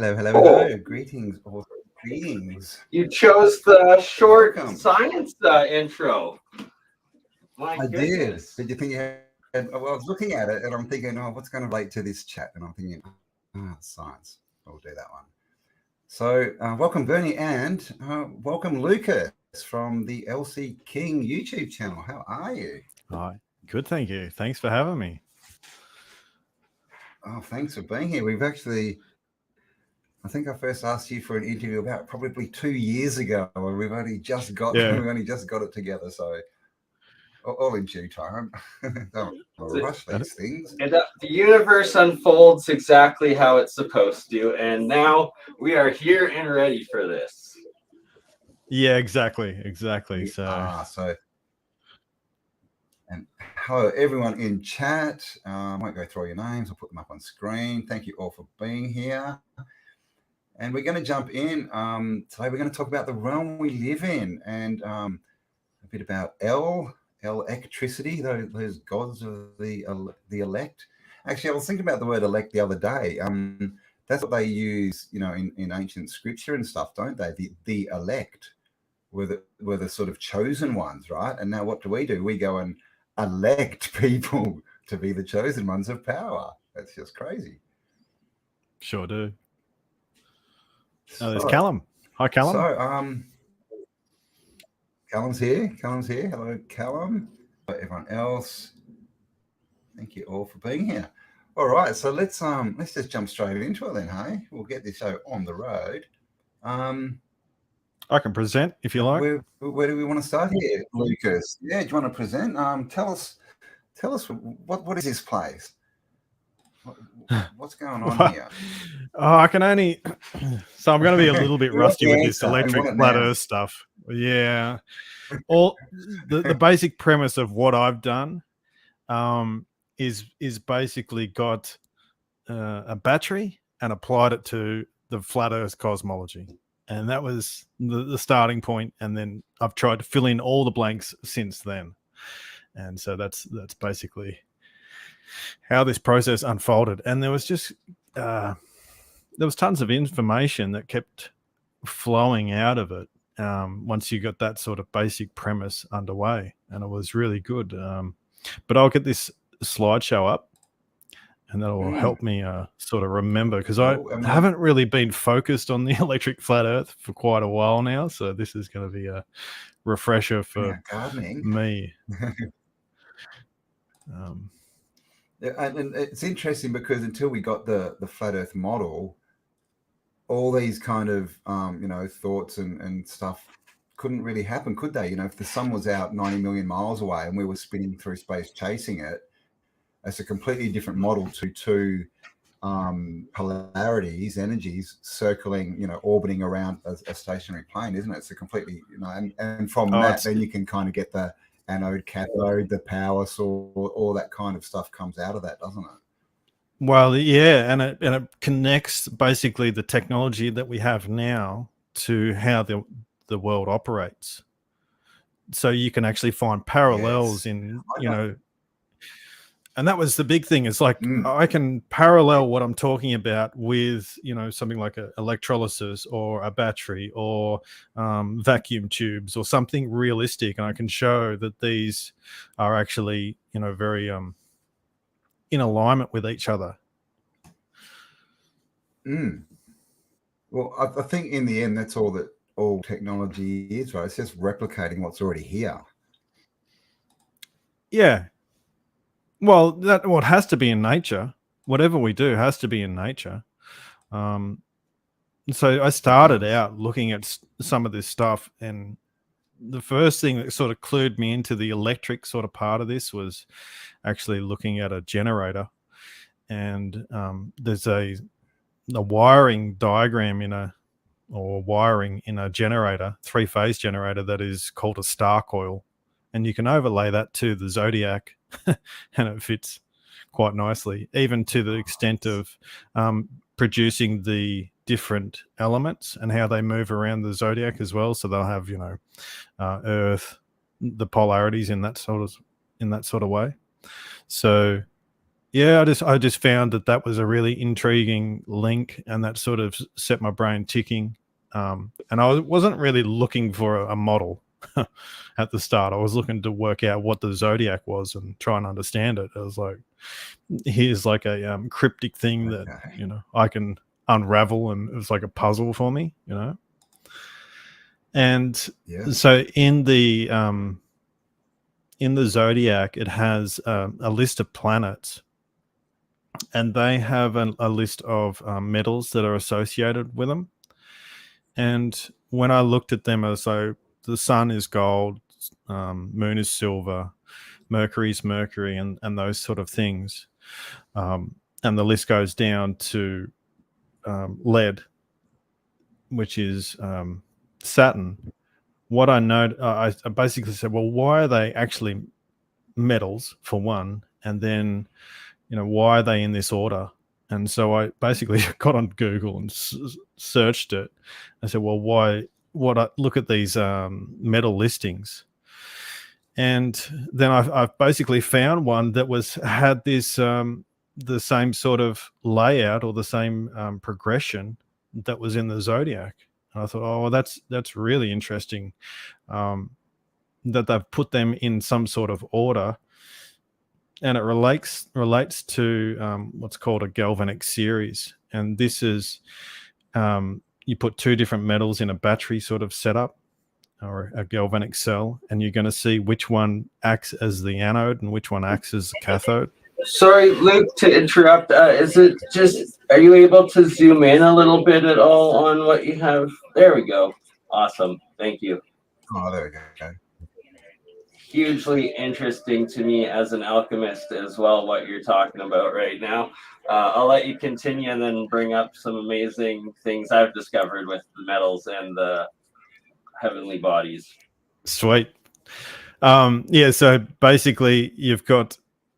Hello, hello, hello. Greetings, or greetings. You chose the short Welcome. science intro. My I goodness. did. Did you think you had? Well, I was looking at it and I'm thinking, oh, what's going to relate to this chat? And I'm thinking, science. I'll do that one. So, welcome, Bernie, and welcome, Lucas, from the LC King YouTube channel. How are you? Hi. Good, thank you. Thanks for having me. Oh, thanks for being here. We've actually, I think I first asked you for an interview about probably 2 years ago, and we've only just got it together. So all in due time. Don't rush these things. And the universe unfolds exactly how it's supposed to, and now we are here and ready for this. Yeah, exactly. So and hello everyone in chat. I won't go through your names. I'll put them up on screen. Thank you all for being here. And we're going to jump in. Today we're going to talk about the realm we live in, and a bit about electricity, those gods of the elect. Actually, I was thinking about the word elect the other day. That's what they use, in ancient scripture and stuff, don't they? The elect were the sort of chosen ones, right? And now what do? We go and elect people to be the chosen ones of power. That's just crazy. Sure do. There's Callum. Hi, Callum. So, Callum's here. Hello, Callum. Everyone else, thank you all for being here. All right, so let's just jump straight into it then, hey? We'll get this show on the road. I can present if you like. Where do we want to start here, Lucas? Yeah, do you want to present? Tell us what is this place? What's going on here? Oh, I can only. So I'm going to be a little bit rusty with this electric flat Earth stuff. Yeah, all the basic premise of what I've done is basically got a battery and applied it to the flat Earth cosmology, and that was the starting point. And then I've tried to fill in all the blanks since then, and so that's basically how this process unfolded. And there was just there was tons of information that kept flowing out of it once you got that sort of basic premise underway, and it was really good. But I'll get this slideshow up, and that will help me sort of remember, because I haven't really been focused on the electric flat Earth for quite a while now, so this is going to be a refresher for me. And it's interesting because until we got the flat Earth model, all these kind of thoughts and stuff couldn't really happen, could they? If the sun was out 90 million miles away and we were spinning through space chasing it, it's a completely different model to two polarities, energies circling, orbiting around a stationary plane, isn't it? It's a completely, and from that, then you can kind of get the anode, cathode, the power source, all that kind of stuff comes out of that, doesn't it? Well, yeah, and it connects basically the technology that we have now to how the world operates. So you can actually find parallels in, and that was the big thing. It's like I can parallel what I'm talking about with, something like electrolysis or a battery or vacuum tubes or something realistic, and I can show that these are actually, very in alignment with each other. Well, I think in the end, that's all technology is, right? It's just replicating what's already here. Yeah. Well, that what has to be in nature. Whatever we do has to be in nature. So I started out looking at some of this stuff, and the first thing that sort of clued me into the electric sort of part of this was actually looking at a generator. And there's a wiring diagram wiring in a generator, 3-phase generator, that is called a star coil. And you can overlay that to the zodiac and it fits quite nicely, even to the extent of producing the different elements and how they move around the zodiac as well. So they'll have, Earth, the polarities in that sort of way. So yeah, I just found that was a really intriguing link, and that sort of set my brain ticking. And I wasn't really looking for a model at the start. I was looking to work out what the zodiac was and try and understand it. I was like, here's like a cryptic thing that I can unravel, and it was like a puzzle for me, And so in the zodiac, it has a list of planets, and they have a list of metals that are associated with them. And when I looked at them, so the sun is gold, moon is silver, Mercury's mercury, and those sort of things. And the list goes down to lead, which is Saturn. What I know, I basically said, well, why are they actually metals, for one? And then, why are they in this order? And so I basically got on Google and searched it. I said, well, why? Look at these metal listings. And then I've basically found one that had this the same sort of layout, or the same progression that was in the zodiac. And I thought, oh, well, that's really interesting, that they've put them in some sort of order. And it relates to what's called a galvanic series. And this is, you put two different metals in a battery sort of setup, or a galvanic cell, and you're going to see which one acts as the anode and which one acts as the cathode. Sorry, Luke, to interrupt. Is it just, are you able to zoom in a little bit at all on what you have? There we go. Awesome. Thank you. Oh, there we go. Okay. Hugely interesting to me as an alchemist as well, what you're talking about right now. I'll let you continue and then bring up some amazing things I've discovered with the metals and the heavenly bodies. Sweet. Yeah, so basically you've got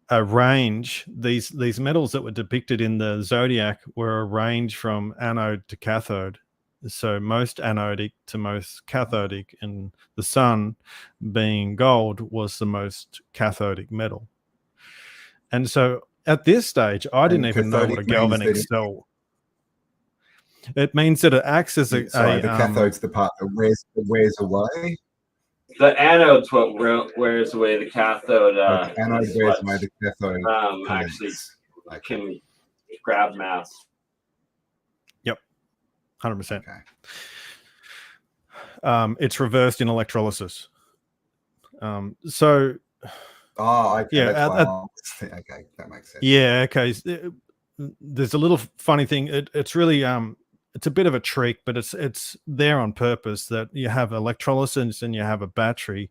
a range. These metals that were depicted in the zodiac were a range from anode to cathode. So most anodic to most cathodic, and the sun, being gold, was the most cathodic metal. And so at this stage, I didn't even know what a galvanic cell. It means that it acts as the cathode's the part that wears away. The anode's what wears away. The cathode. The anode wears away. The cathode actually can grab mass. 100%. Okay. It's reversed in electrolysis. So. Oh, okay. Yeah. Okay, that makes sense. Yeah. Okay. There's a little funny thing. It's really it's a bit of a trick, but it's there on purpose, that you have electrolysis and you have a battery.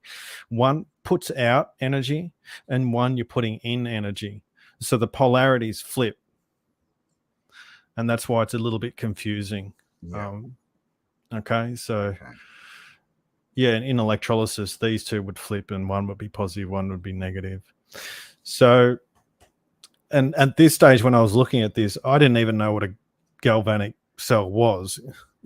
One puts out energy, and one you're putting in energy. So the polarities flip, and that's why it's a little bit confusing. Yeah. Okay, so yeah, in electrolysis, these two would flip, and one would be positive, one would be negative. So, and at this stage, when I was looking at this, I didn't even know what a galvanic cell was.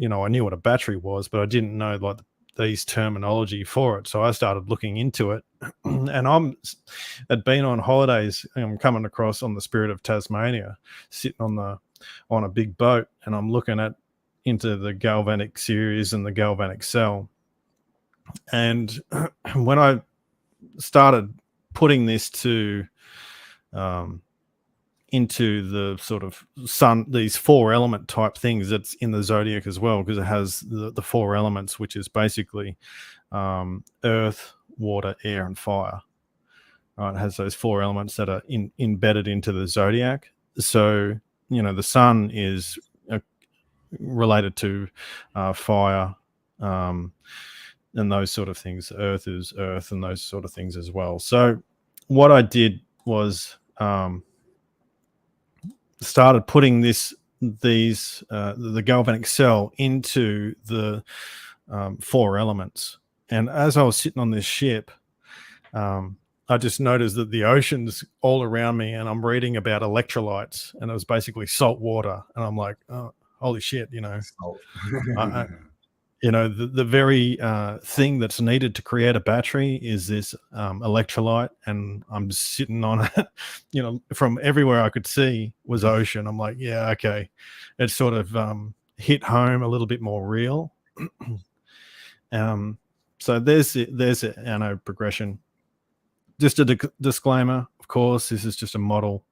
I knew what a battery was, but I didn't know like these terminology for it. So I started looking into it, and I'd been on holidays. I'm coming across on the Spirit of Tasmania, sitting on a big boat, and I'm looking into the galvanic series and the galvanic cell. And when I started putting this into the sort of sun, these 4 element type things that's in the zodiac as well, because it has the 4 elements, which is basically earth, water, air, and fire. Right, it has those 4 elements that are embedded into the zodiac. So the sun is related to fire, and those sort of things. Earth is earth, and those sort of things as well. So what I did was started putting the galvanic cell into the 4 elements. And as I was sitting on this ship, I just noticed that the ocean's all around me, and I'm reading about electrolytes, and it was basically salt water. And I'm like, oh, holy shit, you know, the very thing that's needed to create a battery is this electrolyte, and I'm sitting on it. You know, from everywhere I could see was ocean. I'm like, yeah, okay, it sort of hit home a little bit more real. So there's the anode progression. Just a disclaimer, of course, this is just a model.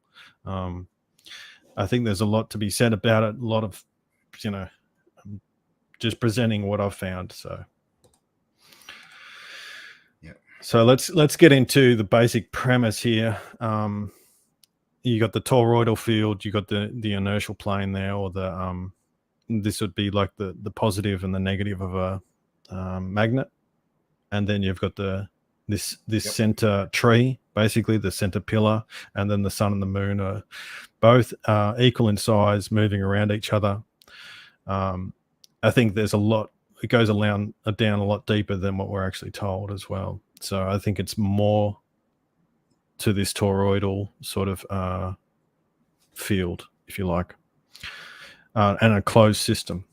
I think there's a lot to be said about it. A lot of, you know, just presenting what I've found. So, yeah. So let's get into the basic premise here. You got the toroidal field, you got the inertial plane there, or the this would be like the positive and the negative of a magnet, and then you've got this center tree, basically the center pillar, and then the sun and the moon are both equal in size, moving around each other. I think there's a lot. It goes down a lot deeper than what we're actually told as well. So I think it's more to this toroidal sort of field, if you like, and a closed system.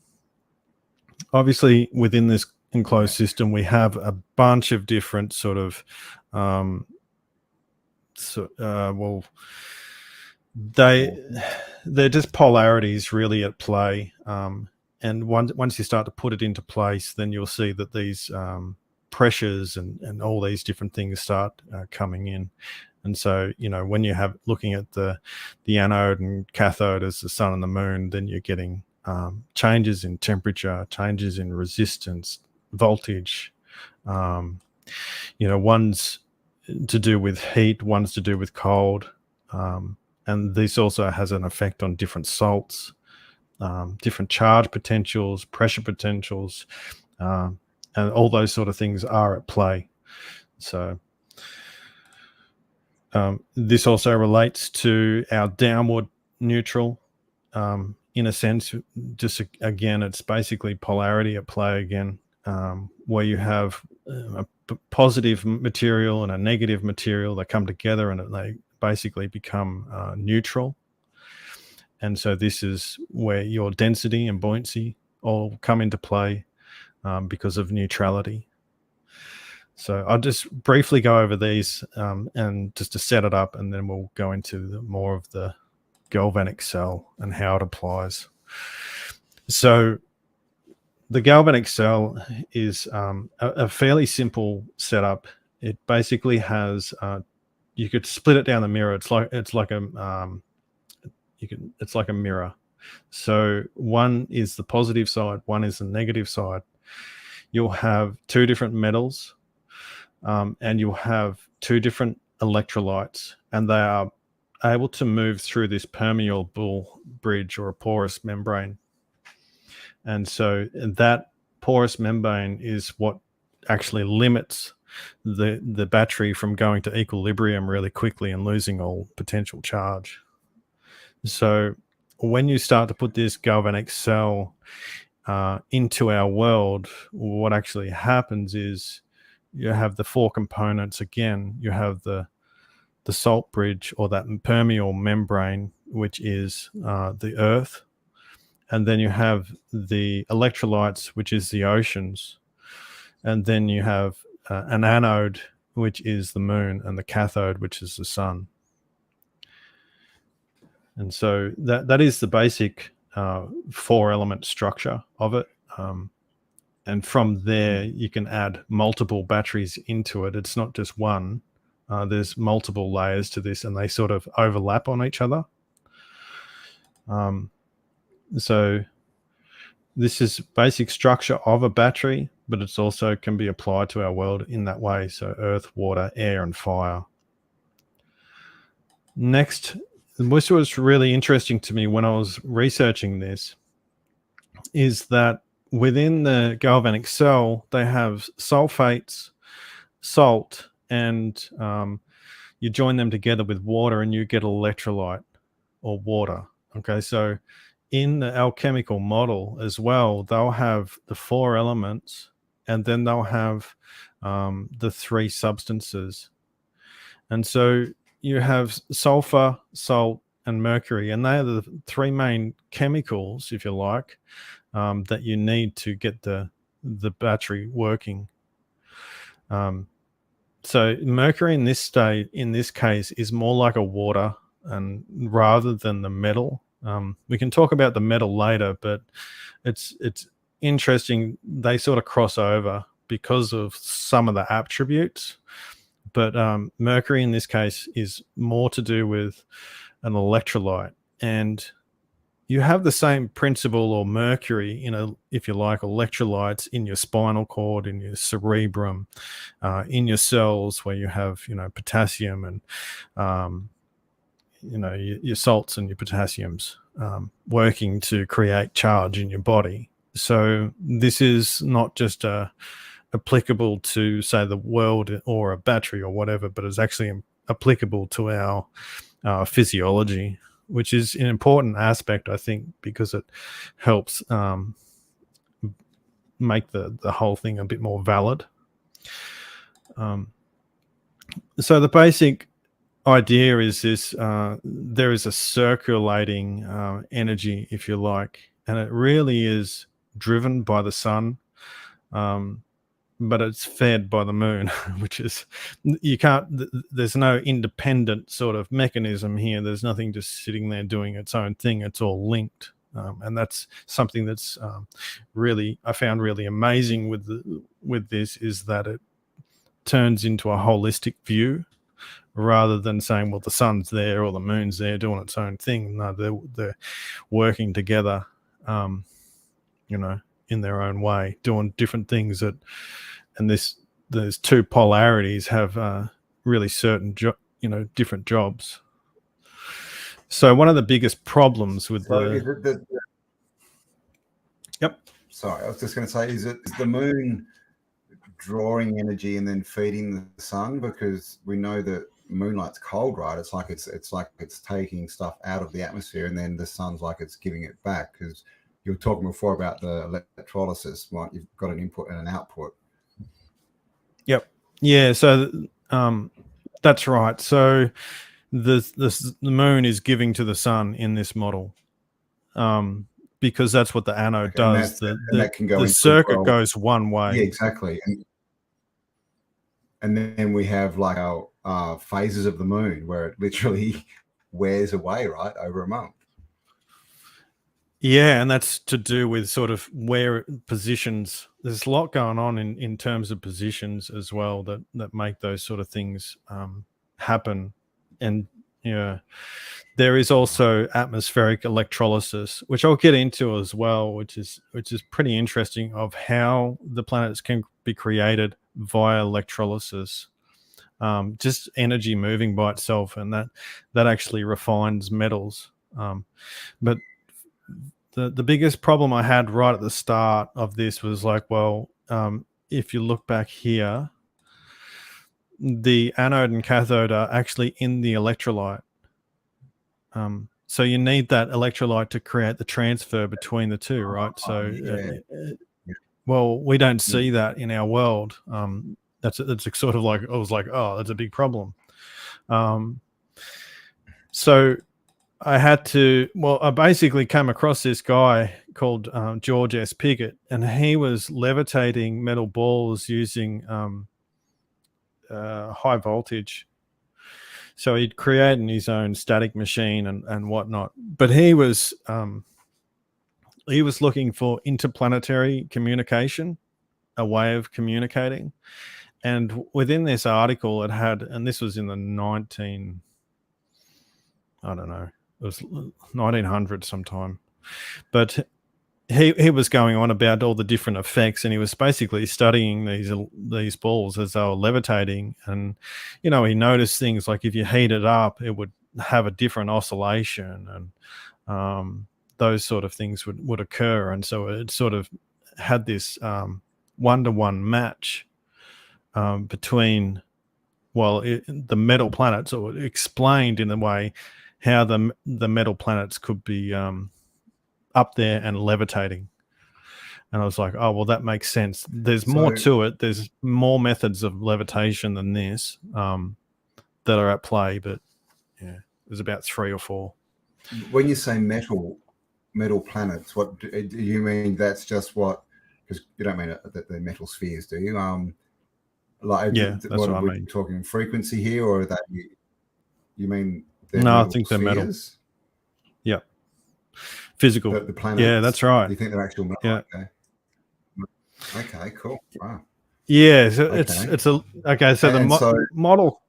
Obviously, within this enclosed system, we have a bunch of different sort of, they're just polarities really at play. And once you start to put it into place, then you'll see that these pressures and all these different things start coming in. And so, you know, when you have looking at the anode and cathode as the sun and the moon, then you're getting changes in temperature, changes in resistance, voltage. You know, one's to do with heat, one's to do with cold. And this also has an effect on different salts, different charge potentials, pressure potentials, and all those sort of things are at play. So this also relates to our downward neutral. In a sense, just again, it's basically polarity at play again, where you have a positive material and a negative material that come together and they basically become neutral. And so this is where your density and buoyancy all come into play because of neutrality. So I'll just briefly go over these and just to set it up, and then we'll go into more of the galvanic cell and how it applies. So the galvanic cell is a fairly simple setup. It basically has you could split it down the mirror. It's like a mirror. So one is the positive side, one is the negative side. You'll have two different metals, and you'll have two different electrolytes, and they are able to move through this permeable bridge or a porous membrane. And so that porous membrane is what actually limits the battery from going to equilibrium really quickly and losing all potential charge. So when you start to put this galvanic cell into our world, what actually happens is you have the four components again. You have the salt bridge, or that permeable membrane, which is the earth. And then you have the electrolytes, which is the oceans. And then you have an anode, which is the moon, and the cathode, which is the sun. And so that is the basic four-element structure of it. And from there, you can add multiple batteries into it. It's not just one. There's multiple layers to this, and they sort of overlap on each other. So this is basic structure of a battery, but it's also can be applied to our world in that way. So earth, water, air, and fire. Next, which was really interesting to me when I was researching this, is that within the galvanic cell, they have sulfates, salt, and you join them together with water and you get electrolyte or water. Okay, so in the alchemical model as well, they'll have the four elements, and then they'll have the three substances. And so you have sulfur, salt, and mercury, and they are the three main chemicals, if you like, that you need to get the the battery working. So Mercury in this case is more like a water, and rather than the metal. We can talk about the metal later, but it's interesting. They sort of cross over because of some of the attributes. But Mercury in this case is more to do with an electrolyte, and you have the same principle, or mercury, if you like, electrolytes in your spinal cord, in your cerebrum, in your cells, where you have, potassium and, your salts and your potassiums working to create charge in your body. So this is not just applicable to, say, the world or a battery or whatever, but it's actually applicable to our physiology, which is an important aspect, I think, because it helps make the whole thing a bit more valid. So the basic idea is this: there is a circulating energy, if you like, and it really is driven by the sun, but it's fed by the moon, which is, there's no independent sort of mechanism here. There's nothing just sitting there doing its own thing. It's all linked. And that's something that's I found really amazing with this, is that it turns into a holistic view rather than saying, well, the sun's there or the moon's there doing its own thing. No, they're working together, in their own way, doing different things and those two polarities have really certain different jobs. So one of the biggest problems with Yep. Sorry, I was just going to say, is the moon drawing energy and then feeding the sun? Because we know that moonlight's cold, right? It's like it's taking stuff out of the atmosphere, and then the sun's like it's giving it back. Because you were talking before about the electrolysis, right? You've got an input and an output. Yep. Yeah. So that's right. So the moon is giving to the sun in this model, because that's what the anode does. That can go the into circuit goes one way. Yeah, exactly. And then we have like our phases of the moon, where it literally wears away, right, over a month. Yeah, and that's to do with sort of where it positions. There's a lot going on in terms of positions as well that make those sort of things happen. And there is also atmospheric electrolysis, which I'll get into as well, which is pretty interesting, of how the planets can be created via electrolysis. Just energy moving by itself, and that actually refines metals. But the biggest problem I had right at the start of this was like, well, if you look back here, the anode and cathode are actually in the electrolyte. So you need that electrolyte to create the transfer between the two, right? So, well, we don't see that in our world. That's sort of like, I was like, oh, that's a big problem. So I basically came across this guy called George S. Piggott, and he was levitating metal balls using high voltage. So he'd created his own static machine and whatnot. But he was looking for interplanetary communication, a way of communicating. And within this article, it had, and this was in the 1900 sometime, but he was going on about all the different effects, and he was basically studying these balls as they were levitating. And he noticed things like if you heat it up, it would have a different oscillation, and those sort of things would occur. And so it sort of had this one-to-one match between the metal planets, or explained in a way how the metal planets could be up there and levitating. And I was like, oh, well, that makes sense. There's more to it. There's more methods of levitation than this that are at play, but yeah, there's about 3 or 4. When you say metal planets, what do you mean? That's just what, because you don't mean the metal spheres, do you? Like, Yeah, that's what what I are we mean. talking frequency here, or that you mean they're No, I metal think they're metal. spheres? Yeah, physical. The planets. Yeah, that's right. Do you think they're actual metal? Yeah. Okay, cool. Wow. Yeah, so Okay. it's a okay. So And the model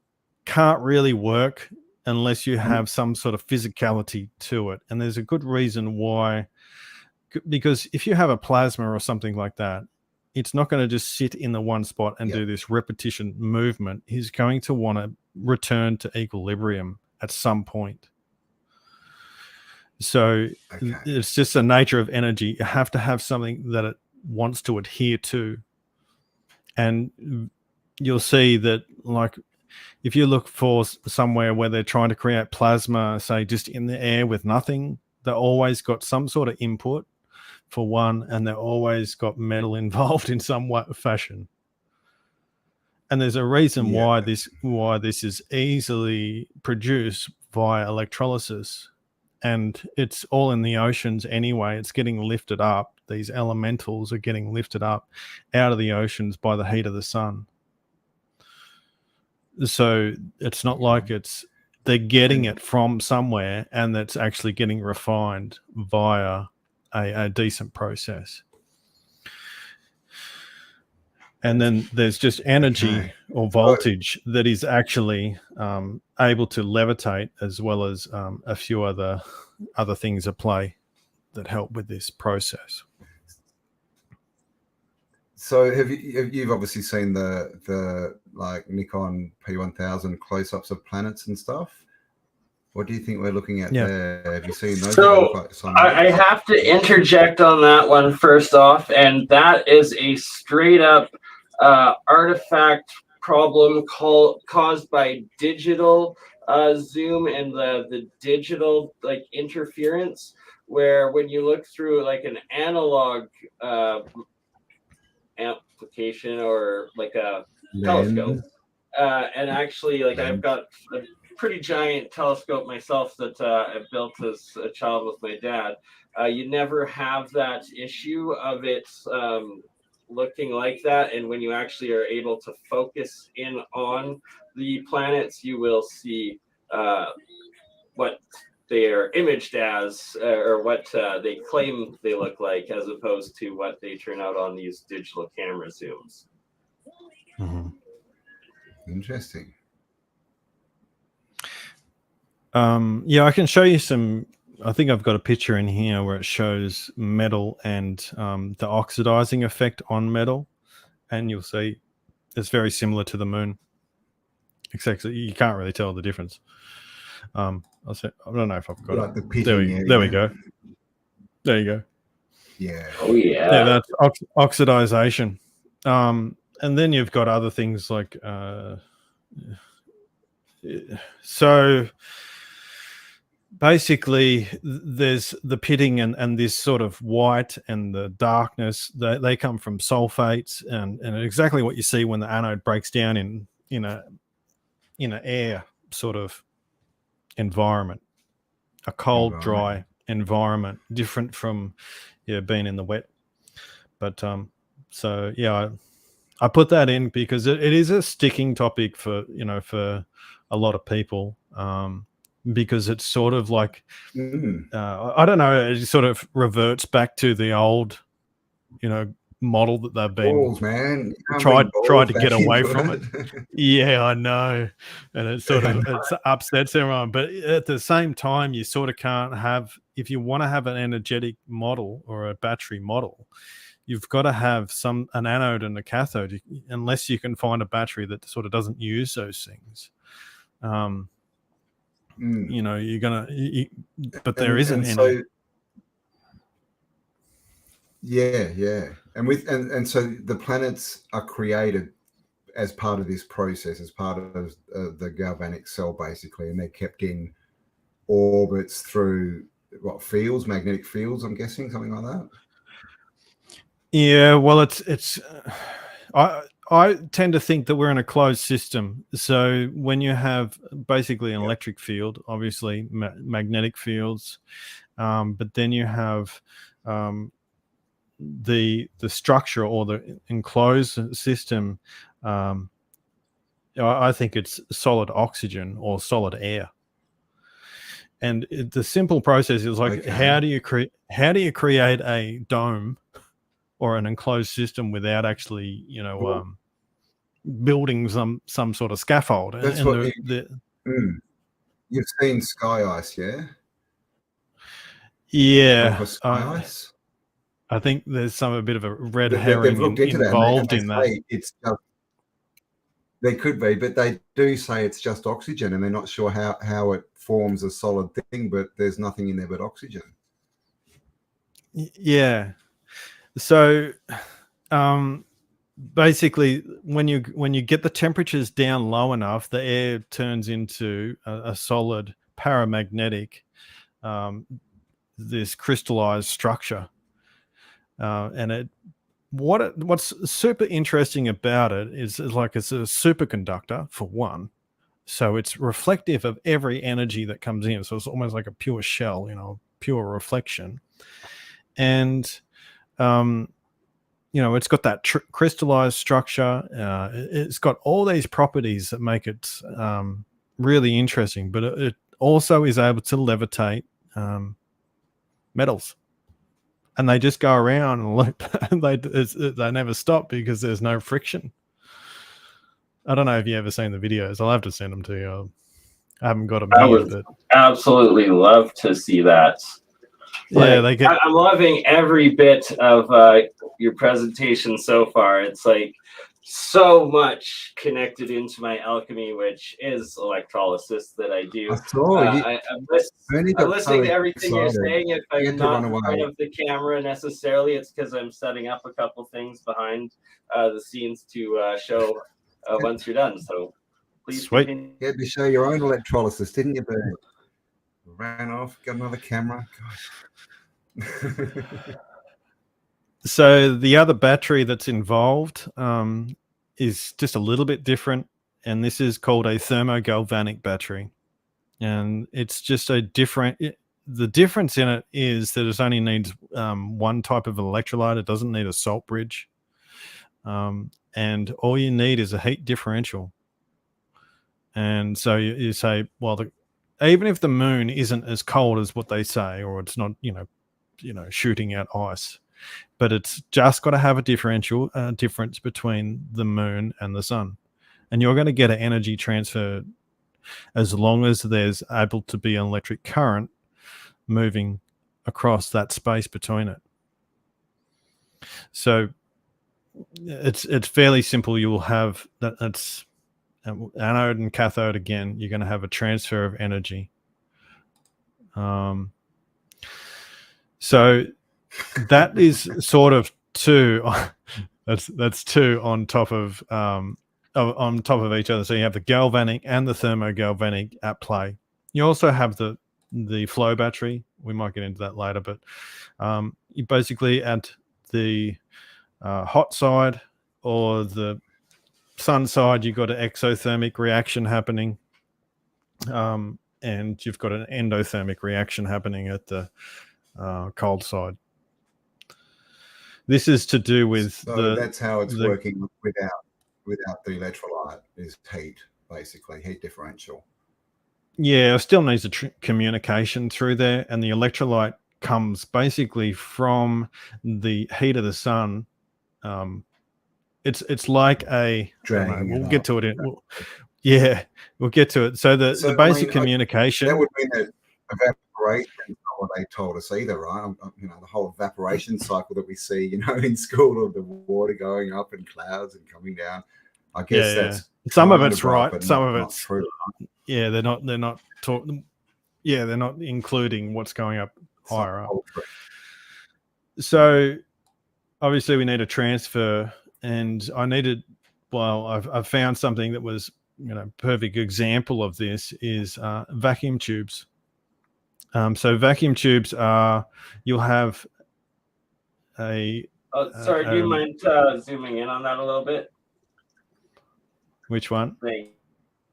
can't really work unless you have some sort of physicality to it, and there's a good reason why. Because if you have a plasma or something like that, it's not going to just sit in the one spot and do this repetition movement. He's going to want to return to equilibrium at some point. So it's just the nature of energy. You have to have something that it wants to adhere to. And you'll see that, like, if you look for somewhere where they're trying to create plasma, say just in the air with nothing, they've always got some sort of input for one, and they've always got metal involved in some fashion. And there's a reason why this is easily produced via electrolysis, and it's all in the oceans anyway. It's getting lifted up. These elementals are getting lifted up out of the oceans by the heat of the sun. So it's not like they're getting it from somewhere, and that's actually getting refined via a decent process. And then there's just energy or voltage that is actually able to levitate, as well as a few other things at play that help with this process. So you've obviously seen the like Nikon P1000 close-ups of planets and stuff. What do you think we're looking at there? Have you seen those? So I have to interject on that one first off, and that is a straight up artifact problem caused by digital zoom and the digital like interference, where when you look through like an analog application or like a telescope, and actually like I've got a pretty giant telescope myself that I built as a child with my dad. You never have that issue of it looking like that, and when you actually are able to focus in on the planets, you will see what they are imaged as, or what they claim they look like, as opposed to what they turn out on these digital camera zooms. Mm-hmm. Interesting. Yeah, I can show you some. I think I've got a picture in here where it shows metal and the oxidizing effect on metal, and you'll see it's very similar to the moon. Except you can't really tell the difference. I don't know if I've got like it. The there we go. There you go. Yeah. Oh yeah. Yeah, that's oxidization. And then you've got other things like so basically there's the pitting and this sort of white and the darkness. They come from sulfates and exactly what you see when the anode breaks down in an air sort of environment, a cold, dry environment, different from being in the wet. But so yeah, I put that in because it is a sticking topic for a lot of people, because it's sort of like I don't know, it sort of reverts back to the old model that they've been tried to get away from it. Yeah, I know, and it sort of it upsets everyone. But at the same time, you sort of can't have, if you want to have an energetic model or a battery model, you've got to have an anode and a cathode, unless you can find a battery that sort of doesn't use those things. You're gonna, but there isn't any. So, yeah. And so the planets are created as part of this process, as part of the galvanic cell, basically, and they're kept in orbits through fields, magnetic fields, I'm guessing, something like that. Yeah, well, it's I tend to think that we're in a closed system. So when you have basically an electric field, obviously magnetic fields, but then you have the structure or the enclosed system, I think it's solid oxygen or solid air. And the simple process is like, how do you create a dome or an enclosed system without actually, building some sort of scaffold? That's you've seen sky ice, yeah? Yeah, sky ice. I think there's a bit of a red herring they've looked into involved that, in that. It's just, they could be, but they do say it's just oxygen, and they're not sure how it forms a solid thing, but there's nothing in there but oxygen. Yeah. So basically, when you get the temperatures down low enough, the air turns into a solid paramagnetic, this crystallized structure, and what's super interesting about it is like it's a superconductor for one, so it's reflective of every energy that comes in, so it's almost like a pure shell, pure reflection, and it's got that crystallized structure. It's got all these properties that make it really interesting, but it also is able to levitate metals, and they just go around and loop, and they never stop because there's no friction. I don't know if you ever seen the videos. I'll have to send them to you. I haven't got them I here, would but absolutely love to see that. Yeah, I'm loving every bit of your presentation so far. It's like so much connected into my alchemy, which is electrolysis that I do. I'm listening to everything you're saying. If I'm not in front of the camera necessarily, it's because I'm setting up a couple things behind the scenes to show once you're done. So please continue. You had to show your own electrolysis, didn't you, Bert? Ran off, got another camera. So the other battery that's involved is just a little bit different, and this is called a thermogalvanic battery, and it's just a different. The difference in it is that it only needs one type of electrolyte. It doesn't need a salt bridge, and all you need is a heat differential. And so you say, well, even if the moon isn't as cold as what they say, or it's not, shooting out ice, but it's just got to have a difference between the moon and the sun, and you're going to get an energy transfer as long as there's able to be an electric current moving across that space between it. So it's fairly simple. You will have that's anode and cathode. Again, you're going to have a transfer of energy. So that is sort of two. That's two on top of each other. So you have the galvanic and the thermogalvanic at play. You also have the flow battery. We might get into that later, but you basically at the hot side or the sun side, you've got an exothermic reaction happening, and you've got an endothermic reaction happening at the cold side. This is to do with that's how it's working without the electrolyte, is heat, basically heat differential. Yeah, it still needs a communication through there, and the electrolyte comes basically from the heat of the sun. It's like a we'll get to it. We'll get to it. So the basic communication. That would mean that evaporation is not what they told us either, right? The whole evaporation cycle that we see, in school, of the water going up in clouds and coming down. I guess that's some of it's right, some of it's true. Yeah, they're not talking. Yeah, they're not including what's going up higher up. So obviously we need a transfer, and I've found something that was perfect example of this is vacuum tubes. So vacuum tubes are, you'll have a. Sorry, do you mind zooming in on that a little bit? Which one? Thanks.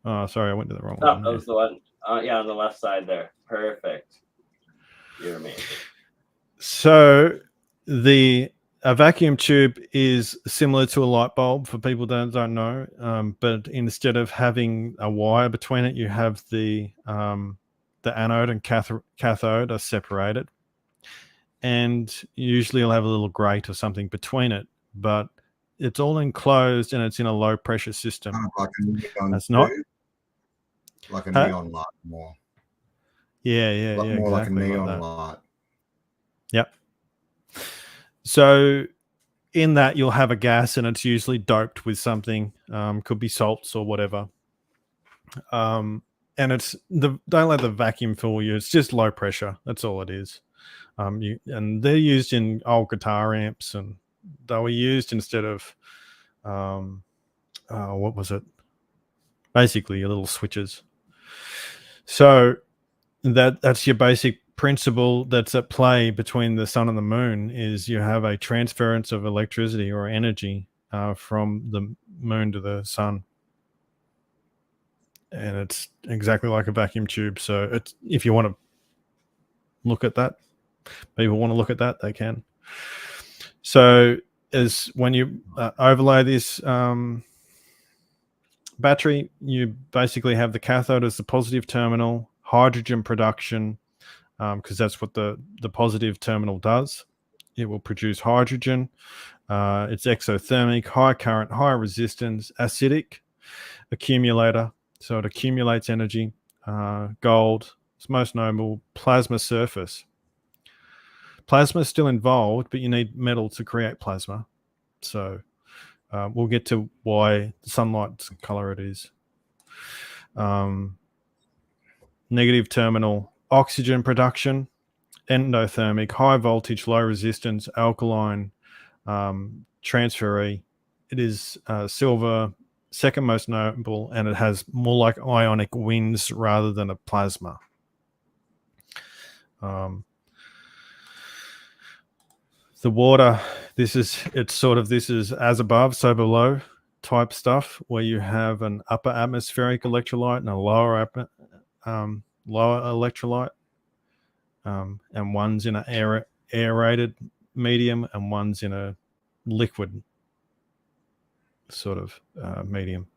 Oh, sorry, I went to the wrong one. That was the one. On the left side there. Perfect. You're amazing. So the a vacuum tube is similar to a light bulb for people that don't know, but instead of having a wire between it, you have the anode and cathode are separated, and usually you'll have a little grate or something between it, but it's all enclosed and it's in a low pressure system. Kind of like a neon That's not tube, like a neon light more. yeah, More exactly like a neon that. light. Yep. So in that you'll have a gas, and it's usually doped with something, could be salts or whatever. And don't let the vacuum fool you. It's just low pressure. That's all it is. And they're used in old guitar amps, and they were used instead of what was it? Basically, your little switches. So that's your basic principle that's at play between the sun and the moon. Is you have a transference of electricity or energy from the moon to the sun, and it's exactly like a vacuum tube. So it's, if you want to look at that, people want to look at that, they can. So as when you overlay this battery, you basically have the cathode as the positive terminal, hydrogen production, because that's what the positive terminal does. It will produce hydrogen. It's exothermic, high current, high resistance, acidic, accumulator. So it accumulates energy. Gold, it's most notable. Plasma surface. Plasma is still involved, but you need metal to create plasma. So we'll get to why sunlight's color it is. Negative terminal, oxygen production, endothermic, high voltage, low resistance, alkaline, transferee. It is silver, second most notable, and it has more like ionic winds rather than a plasma. The water, this is as above, so below type stuff, where you have an upper atmospheric electrolyte and a lower electrolyte, and one's in an aerated medium and one's in a liquid sort of medium.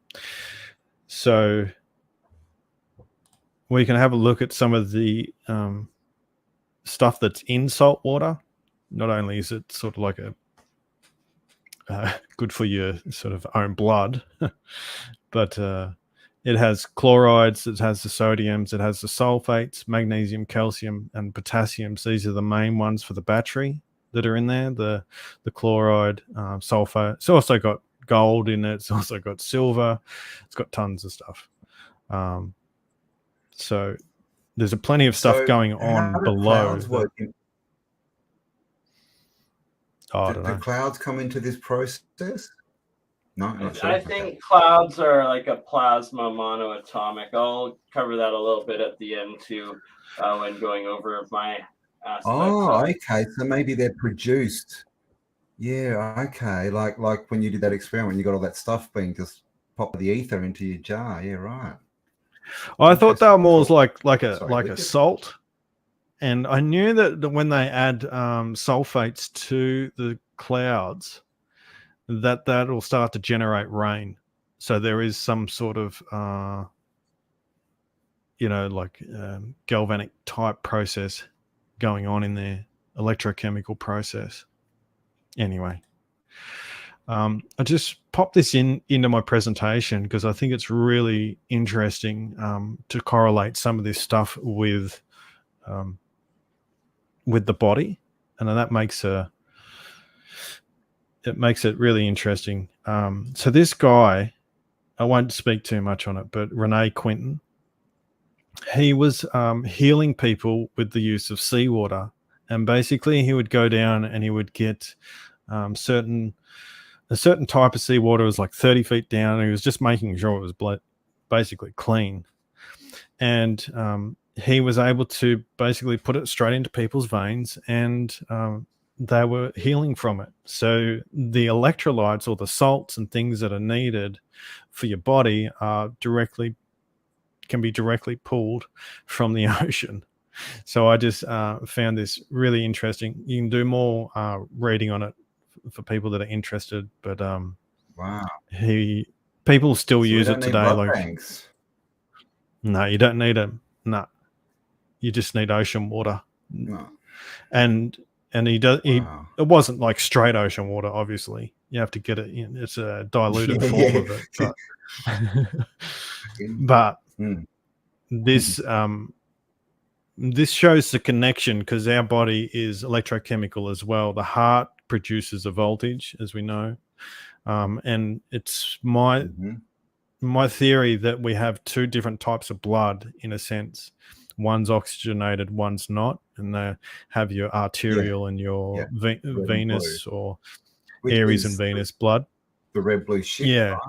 So we can have a look at some of the stuff that's in salt water. Not only is it sort of like a good for your sort of own blood, but it has chlorides, it has the sodiums, it has the sulfates, magnesium, calcium, and potassiums. These are the main ones for the battery that are in there. The chloride, sulfur. It's also got gold in it. It's also got silver. It's got tons of stuff. So there's plenty of stuff going on below. Do clouds come into this process? No, I'm not sure. I think clouds are like a plasma monoatomic. I'll cover that a little bit at the end too, when going over my aspects. Oh, okay. So maybe they're produced. Yeah, okay. Like when you did that experiment, you got all that stuff being just popped the ether into your jar. Yeah, right. I thought they were more like a salt. And I knew that when they add sulfates to the clouds, that will start to generate rain. So there is some sort of, galvanic type process going on in there, electrochemical process. Anyway, I just popped this into my presentation because I think it's really interesting to correlate some of this stuff with the body, and then that makes it really interesting. So this guy, I won't speak too much on it, but Rene Quinton, he was healing people with the use of seawater, and basically he would go down and he would get a certain type of seawater. Was like 30 feet down, and he was just making sure it was basically clean, and he was able to basically put it straight into people's veins, and they were healing from it. So the electrolytes or the salts and things that are needed for your body can be directly pulled from the ocean. So I just found this really interesting. You can do more reading on it for people that are interested. But Wow. people still So use we it don't need today. blood Like, banks. no, you don't need them. No, you just need ocean water. No. And he does. Wow. It wasn't like straight ocean water. Obviously, you have to get it in. It's a diluted form of it. But Mm. this shows the connection, because our body is electrochemical as well. The heart produces a voltage, as we know, and it's my theory that we have two different types of blood, in a sense. One's oxygenated, one's not, and they have your arterial and your venous or Aries and Venus blood. The red blue ship, yeah. Right?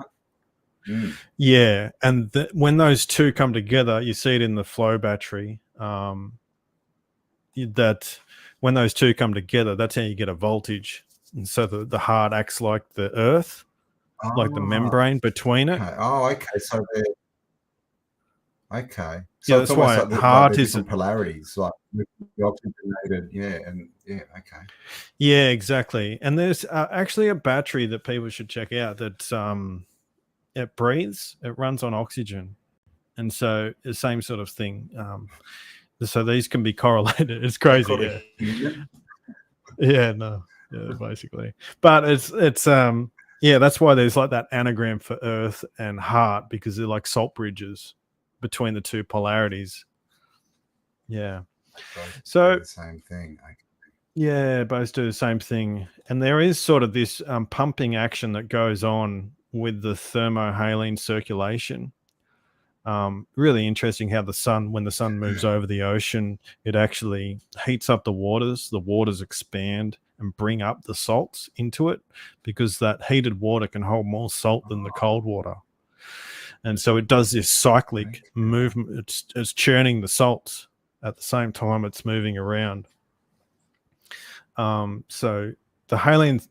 Mm. Yeah, and when those two come together, you see it in the flow battery. That when those two come together, that's how you get a voltage. And so the heart acts like the earth, like the membrane between it. Okay. Oh, okay. So okay. So yeah, it's that's almost why like heart is is different polarities, like the oxygenated. Okay. Yeah, exactly. And there's actually a battery that people should check out that it breathes, it runs on oxygen, and so the same sort of thing. So these can be correlated. It's crazy. Basically. But it's that's why there's like that anagram for earth and heart, because they're like salt bridges between the two polarities. Yeah. So the same thing. Okay. Yeah, both do the same thing. And there is sort of this pumping action that goes on with the thermohaline circulation. Really interesting how when the sun moves over the ocean, it actually heats up the waters expand and bring up the salts into it, because that heated water can hold more salt than the cold water. And so it does this cyclic movement. It's churning the salts at the same time it's moving around. So the haline,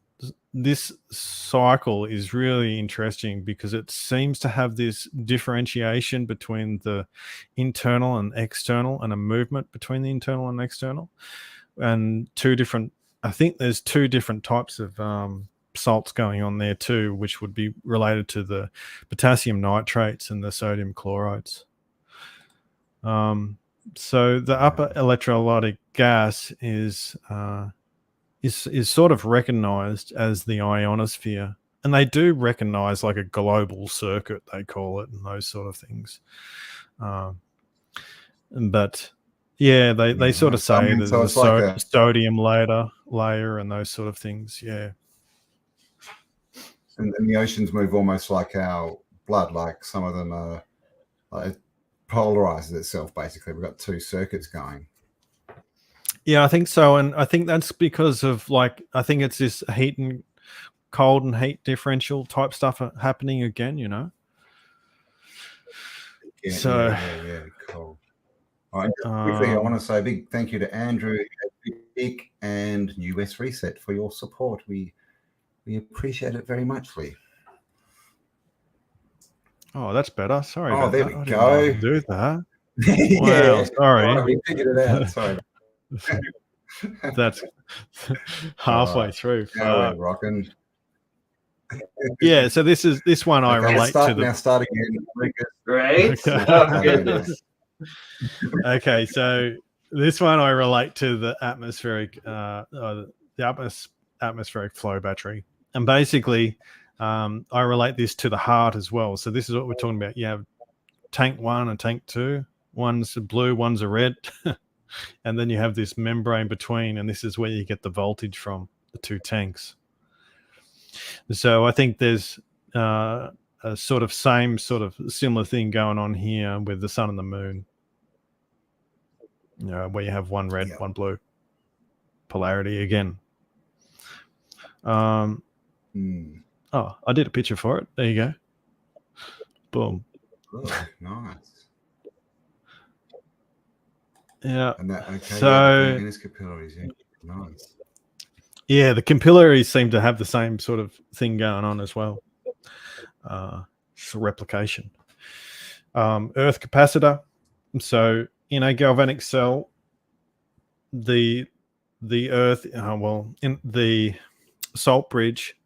this cycle is really interesting, because it seems to have this differentiation between the internal and external, and a movement between the internal and external, and I think there's two different types of salts going on there too, which would be related to the potassium nitrates and the sodium chlorides. So the upper electrolytic gas is sort of recognized as the ionosphere, and they do recognize like a global circuit, they call it, and those sort of things. But yeah, they sort of say there's a sodium layer and those sort of things. Yeah. And the oceans move almost like our blood, like some of them are like, polarizes itself. Basically, we've got two circuits going. Yeah, I think so. And I think that's because of I think it's this heat and cold and heat differential type stuff happening again, Yeah, cool. All right, quickly, I want to say a big thank you to Andrew, Dick, and New West Reset for your support. We appreciate it very much, Lee. Oh, that's better. Sorry. Oh, there we go. I didn't do that. Wow, sorry. We figured it out. Sorry. That's halfway through. Now we're rocking. Yeah, so this one I relate to Now start again. Right? Okay. Oh, goodness. Okay, so this one I relate to the atmospheric atmospheric flow battery. And basically, I relate this to the heart as well. So this is what we're talking about. You have tank 1 and tank 2. One's a blue, one's a red. And then you have this membrane between, and this is where you get the voltage from, the two tanks. So I think there's a similar thing going on here with the sun and the moon. Where you have one red, one blue polarity again. Oh, I did a picture for it. There you go. Boom. Oh, nice. Yeah. And that, so Venus capillaries, nice. Yeah, the capillaries seem to have the same sort of thing going on as well. It's a replication. Earth capacitor. So in a galvanic cell, the earth, in the salt bridge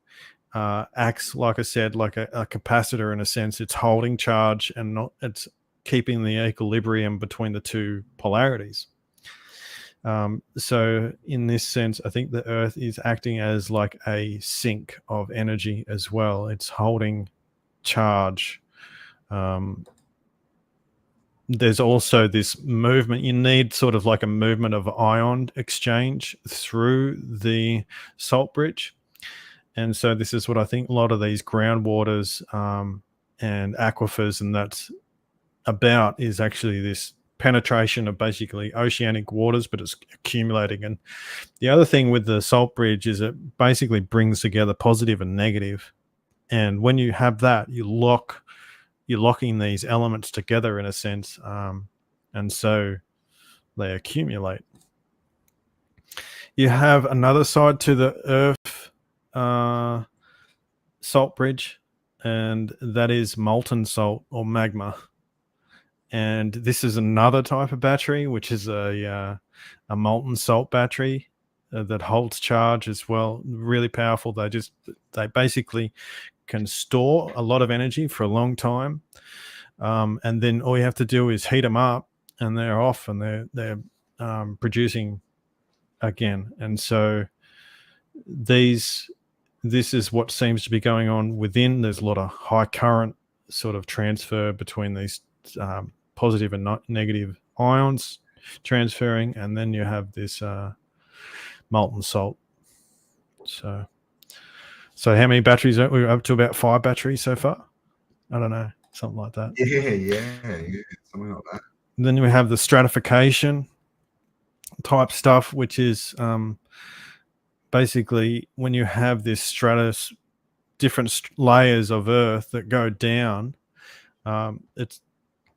acts, like I said, like a capacitor in a sense. It's holding charge and it's keeping the equilibrium between the two polarities. So in this sense, I think the Earth is acting as like a sink of energy as well. It's holding charge. There's also this movement. You need sort of like a movement of ion exchange through the salt bridge. And so this is what I think a lot of these groundwaters and aquifers and that's about, is actually this penetration of basically oceanic waters, but it's accumulating. And the other thing with the salt bridge is it basically brings together positive and negative. And when you have that, you're locking these elements together in a sense. And so they accumulate. You have another side to the Earth salt bridge, and that is molten salt or magma. And this is another type of battery, which is a molten salt battery that holds charge as well. Really powerful. They basically can store a lot of energy for a long time, and then all you have to do is heat them up, and they're off, and they're producing again. And so this is what seems to be going on within. There's a lot of high current sort of transfer between these positive and negative ions transferring, and then you have this molten salt. So how many batteries are we up to? About 5 batteries so far? I don't know, something like that. Yeah, something like that. And then we have the stratification type stuff, which is basically when you have this stratus, different layers of Earth that go down. It's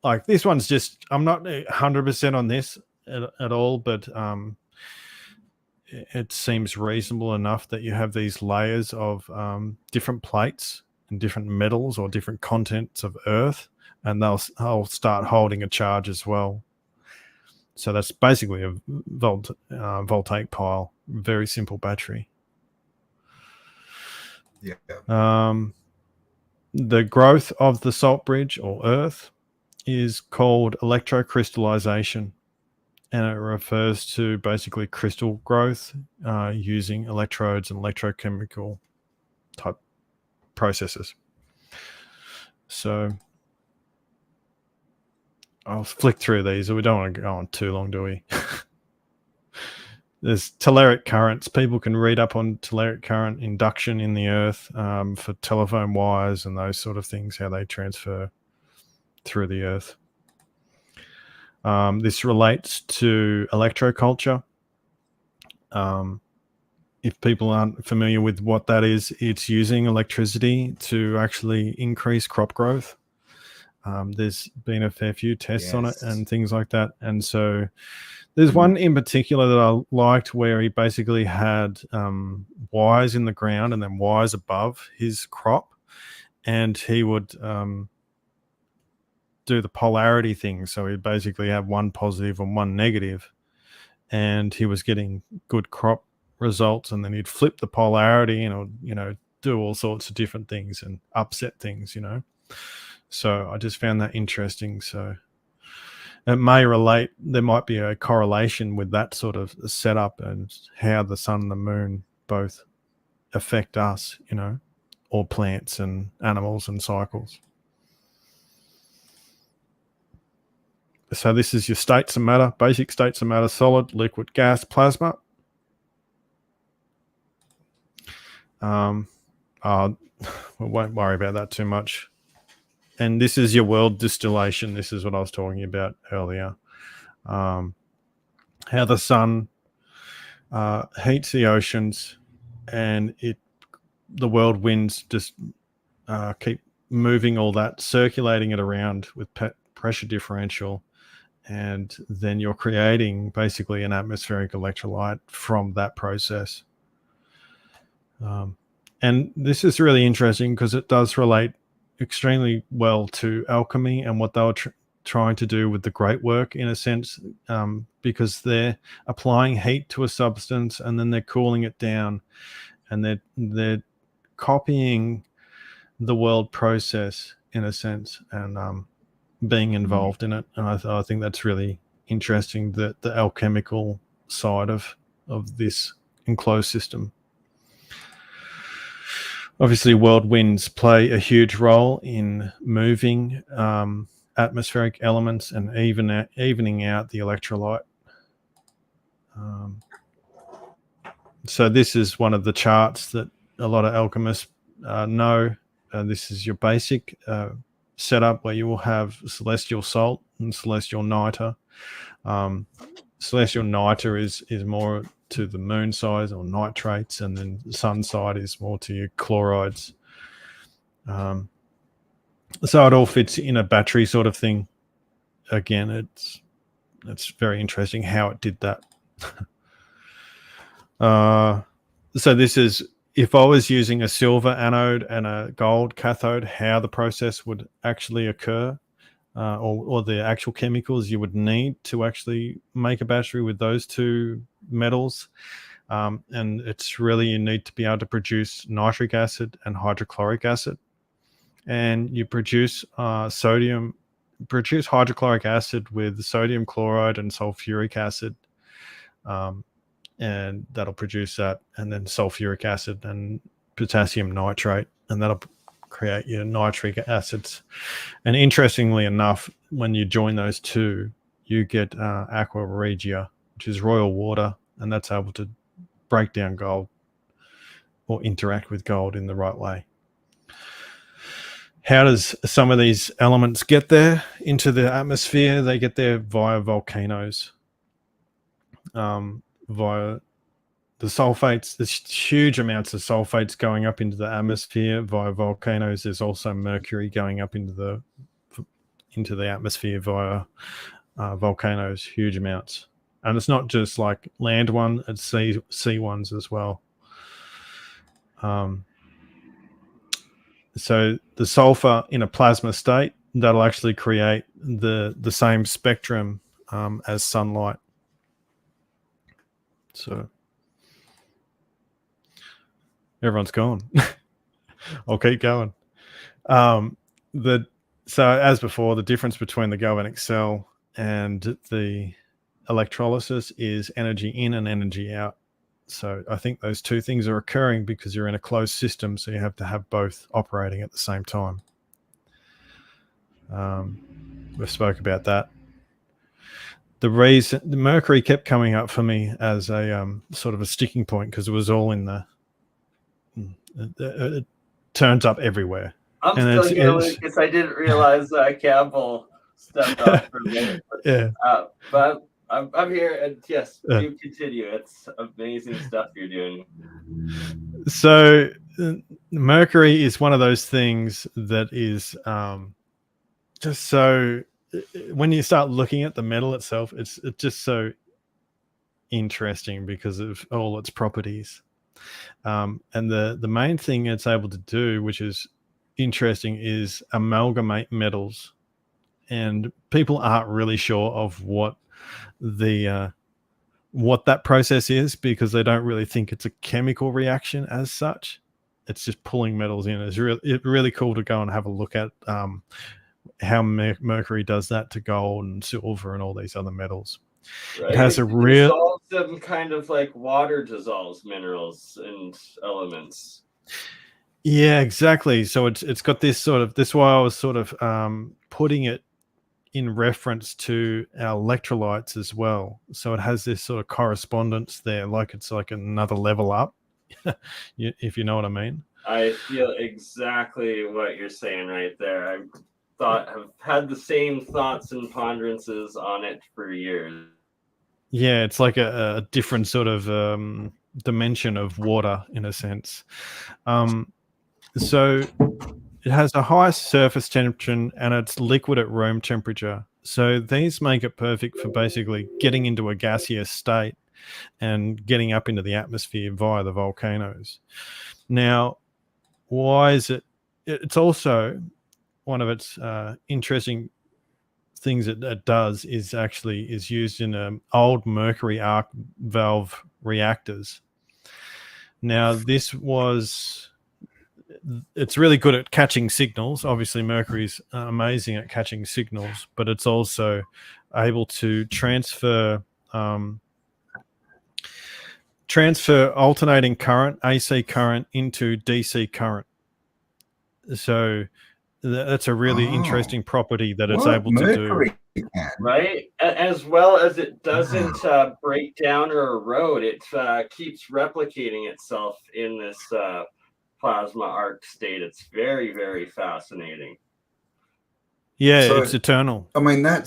like this one's just, I'm not 100% on this at all, but it seems reasonable enough that you have these layers of different plates and different metals or different contents of Earth, and they'll start holding a charge as well. So that's basically a voltaic pile, very simple battery. Yeah. The growth of the salt bridge or Earth is called electrocrystallization, and it refers to basically crystal growth using electrodes and electrochemical type processes. So I'll flick through these. We don't want to go on too long, do we? There's telluric currents. People can read up on telluric current induction in the Earth for telephone wires and those sort of things, how they transfer through the Earth. This relates to electroculture. If people aren't familiar with what that is, it's using electricity to actually increase crop growth. There's been a fair few tests on it and things like that. And so there's one in particular that I liked where he basically had wires in the ground and then wires above his crop. And he would do the polarity thing. So he'd basically have one positive and one negative. And he was getting good crop results. And then he'd flip the polarity and, do all sorts of different things and upset things, So I just found that interesting. So it may relate, there might be a correlation with that sort of setup and how the sun and the moon both affect us, or plants and animals and cycles. So this is your states of matter, basic states of matter: solid, liquid, gas, plasma. We won't worry about that too much. And this is your world distillation. This is what I was talking about earlier. How the sun heats the oceans, and the world winds just keep moving all that, circulating it around with pressure differential, and then you're creating basically an atmospheric electrolyte from that process. And this is really interesting because it does relate extremely well to alchemy and what they were trying to do with the great work, in a sense, because they're applying heat to a substance and then they're cooling it down, and they're copying the world process in a sense, and being involved in it. And I think that's really interesting, that the alchemical side of this enclosed system. Obviously, world winds play a huge role in moving atmospheric elements and evening out the electrolyte. So this is one of the charts that a lot of alchemists know. This is your basic setup, where you will have celestial salt and celestial niter. Celestial niter is more to the moon side or nitrates, and then the sun side is more to your chlorides. So it all fits in a battery sort of thing. Again, it's very interesting how it did that. So this is, if I was using a silver anode and a gold cathode, how the process would actually occur, or the actual chemicals you would need to actually make a battery with those two metals. And it's really, you need to be able to produce nitric acid and hydrochloric acid. And you produce hydrochloric acid with sodium chloride and sulfuric acid. And that'll produce that, and then sulfuric acid and potassium nitrate, and that'll create your nitric acids. And interestingly enough, when you join those two, you get aqua regia, which is royal water, and that's able to break down gold or interact with gold in the right way. How does some of these elements get there into the atmosphere? They get there via volcanoes. Via the sulfates. There's huge amounts of sulfates going up into the atmosphere via volcanoes. There's also mercury going up into the atmosphere via volcanoes, huge amounts. And it's not just like land one, it's sea ones as well. So the sulfur in a plasma state, that'll actually create the same spectrum as sunlight. So everyone's gone. I'll keep going. So as before, the difference between the galvanic cell and the electrolysis is energy in and energy out. So I think those two things are occurring because you're in a closed system, so you have to have both operating at the same time. We've spoke about that. The reason the mercury kept coming up for me as a sort of a sticking point, because it was all in it turns up everywhere. I'm still going because I didn't realize Campbell stepped off for a minute. Yeah. But I'm here, and yes, you continue. It's amazing stuff you're doing. So mercury is one of those things that is just so, when you start looking at the metal itself, it's just so interesting because of all its properties. And the main thing it's able to do, which is interesting, is amalgamate metals. And people aren't really sure of what that process is, because they don't really think it's a chemical reaction as such. It's just pulling metals in. It's really cool to go and have a look at how mercury does that to gold and silver and all these other metals. Right. It has a It real dissolves them kind of like water dissolves minerals and elements. Yeah, exactly. So it's got this sort of, this why I was sort of putting it in reference to our electrolytes as well. So it has this sort of correspondence there, like it's like another level up, if you know what I mean. I feel exactly what you're saying right there. I've had the same thoughts and ponderances on it for years. Yeah, it's like a different sort of dimension of water in a sense. So it has a high surface temperature and it's liquid at room temperature. So these make it perfect for basically getting into a gaseous state and getting up into the atmosphere via the volcanoes. Now, why is it? It's also one of its interesting things it does is used in old mercury arc valve reactors. Now, it's really good at catching signals. Obviously, Mercury's amazing at catching signals, but it's also able to transfer alternating current, AC current, into DC current. So that's a really interesting property that it's able Mercury to do. Right, as well as it doesn't break down or erode. It keeps replicating itself in this plasma arc state. It's very, very fascinating. Yeah, so, it's eternal. I mean, do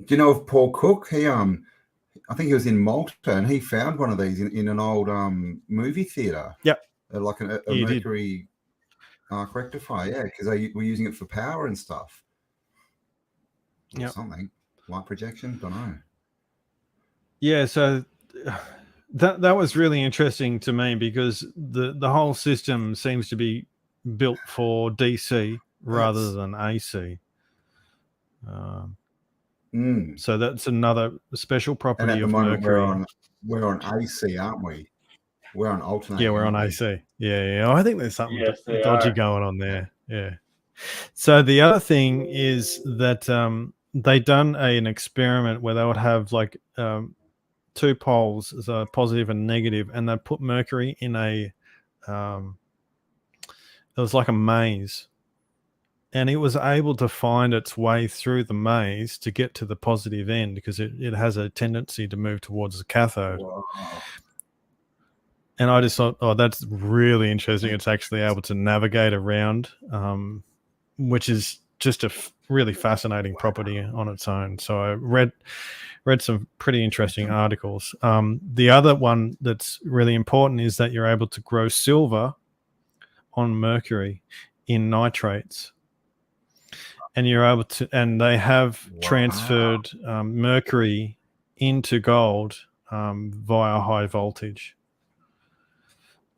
you know of Paul Cook? He I think he was in Malta, and he found one of these in an old movie theater. Yep, like a Mercury arc rectifier. Yeah, because they were using it for power and stuff. Or something, light projection, don't know. Yeah, so that was really interesting to me, because the whole system seems to be built for DC rather than AC. So that's another special property and at the of moment Mercury. We're on AC, aren't we? We're on alternating. Yeah, we're on AC. Yeah. I think there's something dodgy are. going on there. Yeah. So the other thing is that they done an experiment where they would have like two poles, so positive and negative, and they put Mercury in it was like a maze, and it was able to find its way through the maze to get to the positive end, because it has a tendency to move towards the cathode. Wow. And I just thought, oh, that's really interesting. It's actually able to navigate around, which is just a really fascinating property on its own. So I read some pretty interesting articles. The other one that's really important is that you're able to grow silver on Mercury in nitrates. And you're able to, and they have transferred Mercury into gold via high voltage.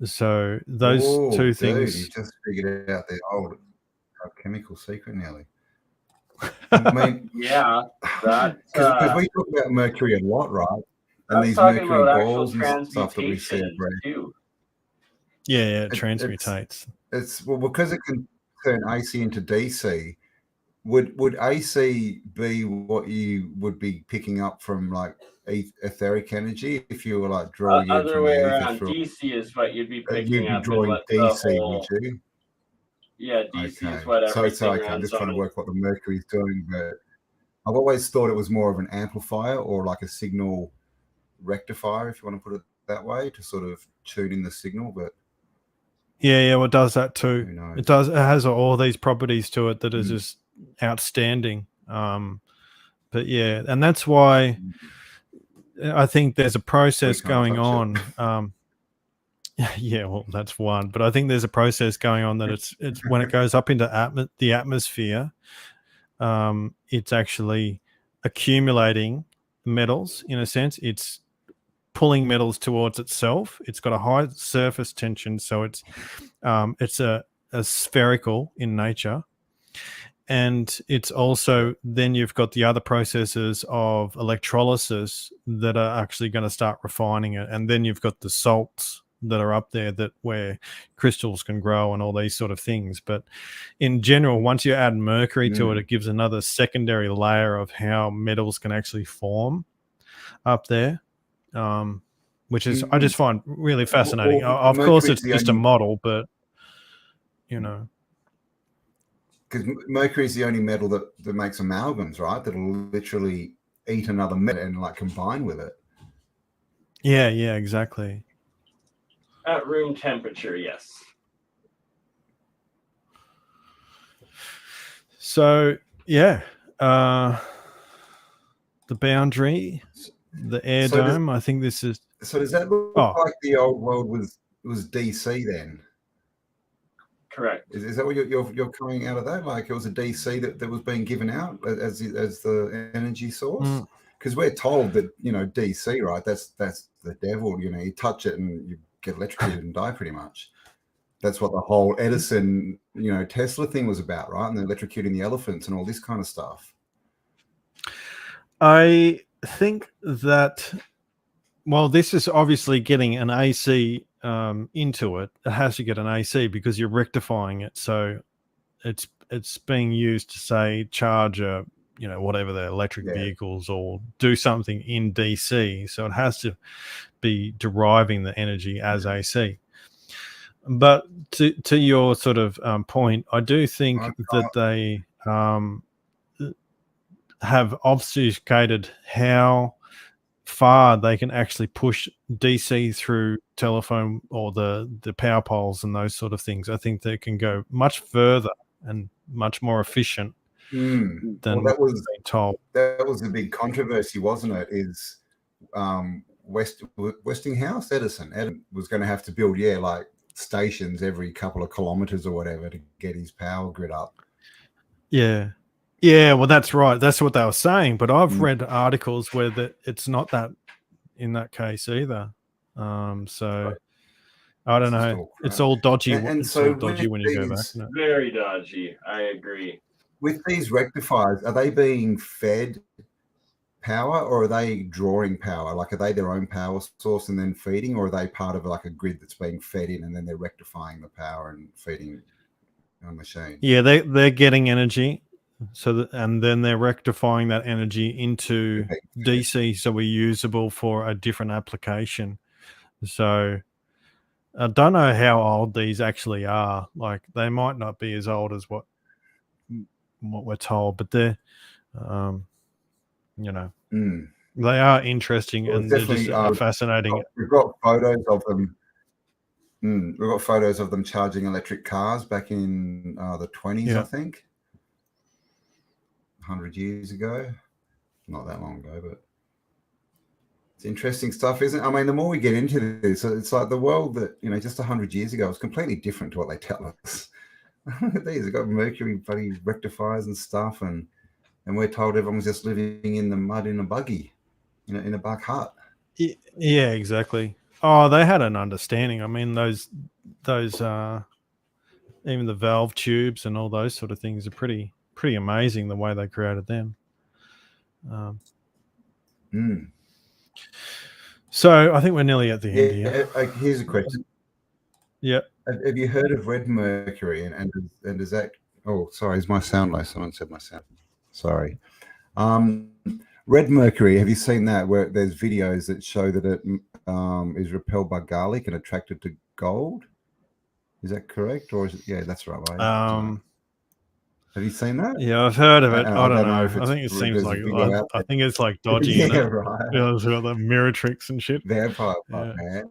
So those two things. You just figured out the old chemical secret nearly. I mean, yeah, because we talk about Mercury a lot, right? And these Mercury balls and stuff that we see too. Yeah, it transmutates. It's because it can turn AC into DC. Would AC be what you would be picking up from like etheric energy if you were like drawing it other way around? DC is what you'd be picking up. Drawing DC, would you? Yeah, DC is what everything so I'm just trying to work what the Mercury's doing, but I've always thought it was more of an amplifier or like a signal rectifier, if you want to put it that way, to sort of tune in the signal. But yeah, well, it does that too. It does. It has all these properties to it that is just outstanding. But yeah, and that's why I think there's a process going on. Yeah, well, that's one. But I think there's a process going on that it's when it goes up into the atmosphere, it's actually accumulating metals. In a sense, it's pulling metals towards itself. It's got a high surface tension, so it's a spherical in nature. And it's also, then you've got the other processes of electrolysis that are actually going to start refining it. And then you've got the salts that are up there where crystals can grow and all these sort of things. But in general, once you add mercury to it, it gives another secondary layer of how metals can actually form up there, which is, I just find really fascinating. Of course, it's just a model, but, you know. Because mercury is the only metal that makes amalgams, right? That'll literally eat another metal and like combine with it. Yeah, exactly. At room temperature, yes. So, yeah. The boundary, the air dome, I think this is... So does that look like the old world was DC then? Correct. Is that what you're coming out of that? Like it was a DC that was being given out as the energy source? Because we're told that, you know, DC, right? That's the devil. You know, you touch it and you get electrocuted and die pretty much. That's what the whole Edison, you know, Tesla thing was about, right? And they're electrocuting the elephants and all this kind of stuff. I think that Well, this is obviously getting an AC into it. It has to get an AC because you're rectifying it. So it's being used to, say, charge a, whatever the electric vehicles, or do something in DC. So it has to be deriving the energy as AC. But to your sort of point, I do think that they have obfuscated how far they can actually push DC through telephone or the power poles and those sort of things. I think they can go much further and much more efficient than that was being told. That was the big controversy, wasn't it? Is Westinghouse Edison was going to have to build like stations every couple of kilometers or whatever to get his power grid up. Yeah, well, that's right. That's what they were saying. But I've read articles where it's not that in that case either. So I don't know. It's all dodgy. It's all dodgy when you go back. Very dodgy. I agree. With these rectifiers, are they being fed power, or are they drawing power? Like, are they their own power source and then feeding, or are they part of like a grid that's being fed in and then they're rectifying the power and feeding a machine? Yeah, they're getting energy. So and then they're rectifying that energy into DC, so we're usable for a different application. So I don't know how old these actually are. Like, they might not be as old as what we're told, but they're they are interesting, and they're just fascinating. We've got photos of them. We've got photos of them charging electric cars back in the 20s, I think. 100 years ago, not that long ago, but it's interesting stuff, isn't it? I mean, the more we get into this, it's like the world that, just 100 years ago was completely different to what they tell us. Look at these, they've got mercury bloody rectifiers and stuff, and we're told everyone's just living in the mud in a buggy, in a buck hut. Yeah, exactly. Oh, they had an understanding. I mean, those even the valve tubes and all those sort of things are pretty amazing, the way they created them. So I think we're nearly at the end here. Here's a question. Yeah. Have you heard of red mercury? And does that? Oh, sorry, is my sound low? Someone said my sound. Sorry. Red mercury. Have you seen that? Where there's videos that show that it is repelled by garlic and attracted to gold. Is that correct, or is it? Yeah, that's right. Have you seen that? Yeah, I've heard of it. I don't know. I think it seems like I think it's like dodgy. Yeah, right. It's got the mirror tricks and shit. Vampire, man.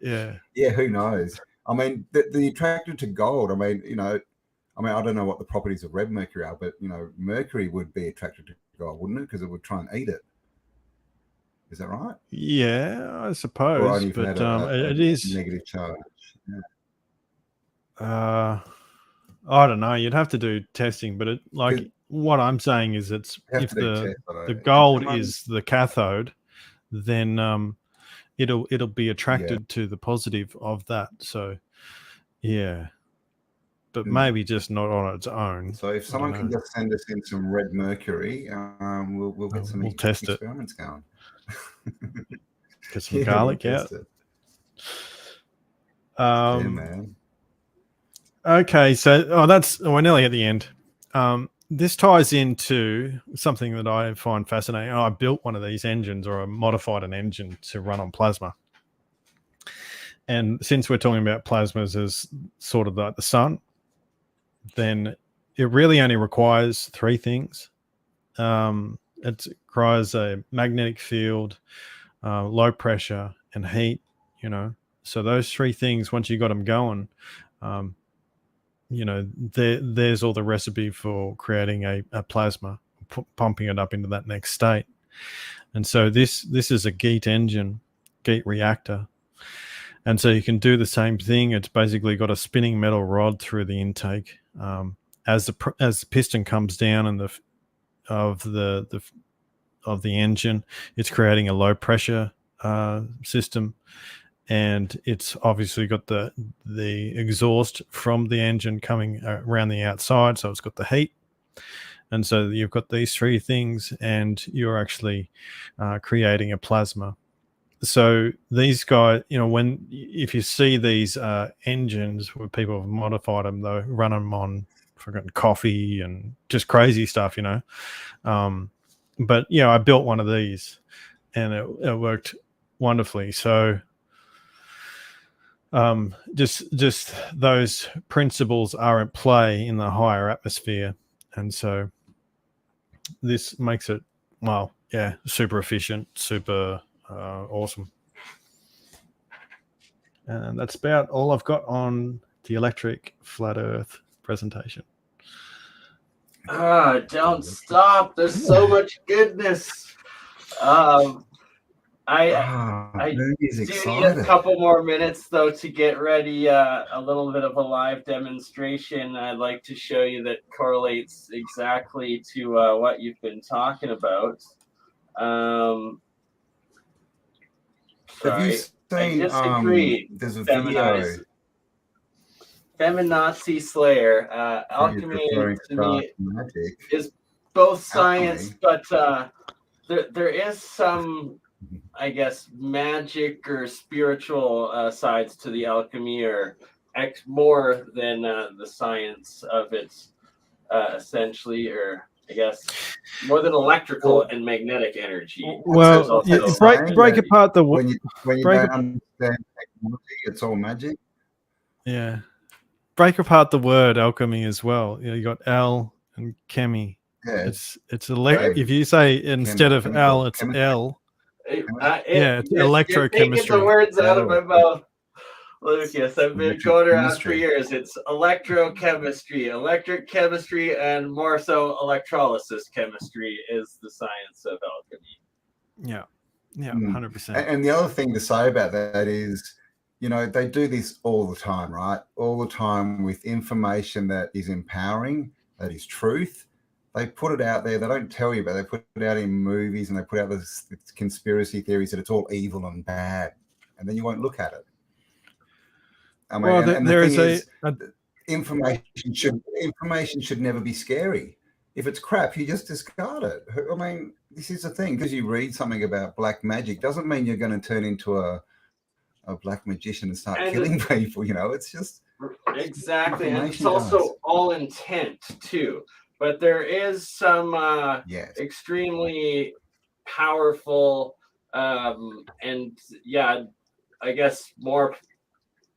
Yeah. Who knows? I mean, the attracted to gold. I mean, I don't know what the properties of red mercury are, but mercury would be attracted to gold, wouldn't it? Because it would try and eat it. Is that right? Yeah, I suppose. But it is negative charge. Yeah. I don't know. You'd have to do testing, but what I'm saying is, if the gold is the cathode, then it'll be attracted to the positive of that. So yeah, but maybe just not on its own. So if someone can just send us in some red mercury, we'll get some experiments going. Get some garlic out. Yeah, man. Okay, so we're nearly at the end. This ties into something that I find fascinating. I built one of these engines, or I modified an engine to run on plasma. And since we're talking about plasmas as sort of like the sun, then it really only requires three things. It requires a magnetic field, low pressure, and heat. So those three things, once you got them going, there's all the recipe for creating a plasma, pumping it up into that next state. And so this is a GEAT engine, GEAT reactor. And so you can do the same thing. It's basically got a spinning metal rod through the intake. As the piston comes down of the engine, it's creating a low pressure system. And it's obviously got the exhaust from the engine coming around the outside, so it's got the heat. And so you've got these three things, and you're actually creating a plasma. so these guys, if you see these engines where people have modified them, they run them on forgotten coffee and just crazy stuff, but I built one of these and it worked wonderfully. So just those principles are at play in the higher atmosphere, and so this makes it super efficient, super awesome. And that's about all I've got on the electric flat earth presentation. Don't stop. There's so much goodness. I do need a couple more minutes though to get ready a little bit of a live demonstration. I'd like to show you that correlates exactly to what you've been talking about. Sorry, I disagree. There's a video. Feminazi Slayer. Alchemy to me is both science, but there is some, I guess, magic or spiritual sides to the alchemy, or more than the science of it, essentially, or I guess more than electrical and magnetic energy. Well, break apart the when you don't understand technology, it's all magic. Yeah, break apart the word alchemy as well. You got Al and chemi. Yeah, it's if you say instead of Al, it's L. It's electrochemistry. You're taking the words out of my mouth, Lucas. I've been going around for years. It's electrochemistry, electric chemistry, and more so electrolysis chemistry is the science of alchemy. Yeah, 100%. And the other thing to say about that is, they do this all the time, right? All the time with information that is empowering, that is truth. They put it out there. They don't tell you, but they put it out in movies, and they put out this conspiracy theories that it's all evil and bad, and then you won't look at it. I mean, information should never be scary. If it's crap, you just discard it. I mean, this is the thing, because you read something about black magic doesn't mean you're going to turn into a black magician and start killing people. It's just exactly, and it's also all intent too. But there is some extremely powerful and I guess more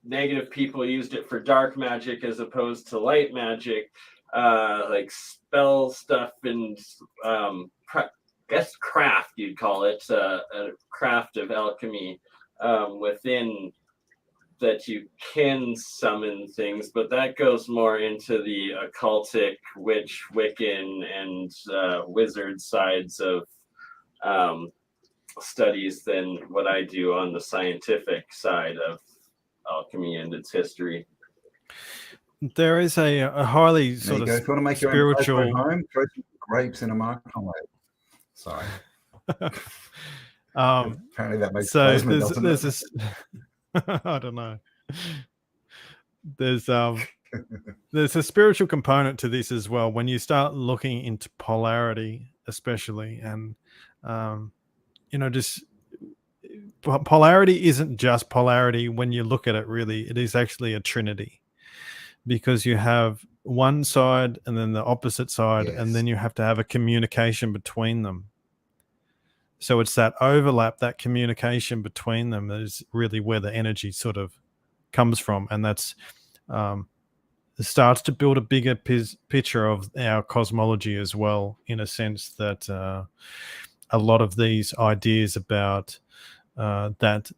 negative people used it for dark magic as opposed to light magic, like spell stuff and guess craft, you'd call it, a craft of alchemy within that you can summon things, but that goes more into the occultic, witch, Wiccan, and wizard sides of studies than what I do on the scientific side of alchemy and its history. There is a highly sort of if you want to make spiritual your own home, throw some grapes in a microwave. Sorry. Apparently that makes there's this. I don't know. There's a spiritual component to this as well. When you start looking into polarity, especially, and just polarity isn't just polarity. When you look at it, really, it is actually a trinity, because you have one side and then the opposite side, and then you have to have a communication between them. So it's that overlap, that communication between them, that is really where the energy sort of comes from. And that's it starts to build a bigger picture of our cosmology as well, in a sense that a lot of these ideas about that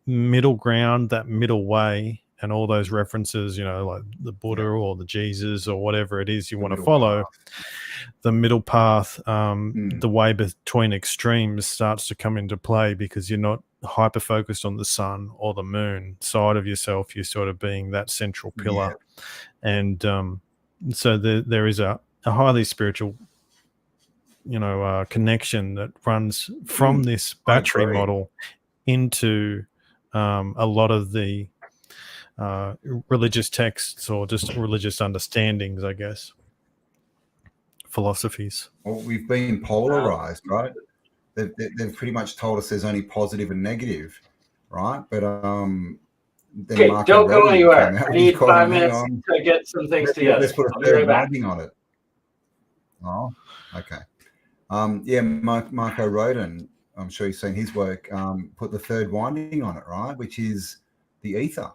middle ground, that middle way, and all those references, like the Buddha or the Jesus or whatever it is you want to follow, the middle path, the way between extremes starts to come into play, because you're not hyper focused on the sun or the moon side of yourself. You're sort of being that central pillar. And so there is a highly spiritual connection that runs from this battery model into a lot of the religious texts, or just religious understandings, I guess, philosophies. Well, we've been polarized, right? they've pretty much told us there's only positive and negative, right? But then Okay, Marco don't go Rodin anywhere. came out I and he's need calling, 5 minutes to get some things together. let's put a I'll be third right back. winding on it. Oh, okay. Yeah, Marco Rodin, I'm sure you've seen his work, put the third winding on it, right? Which is the ether.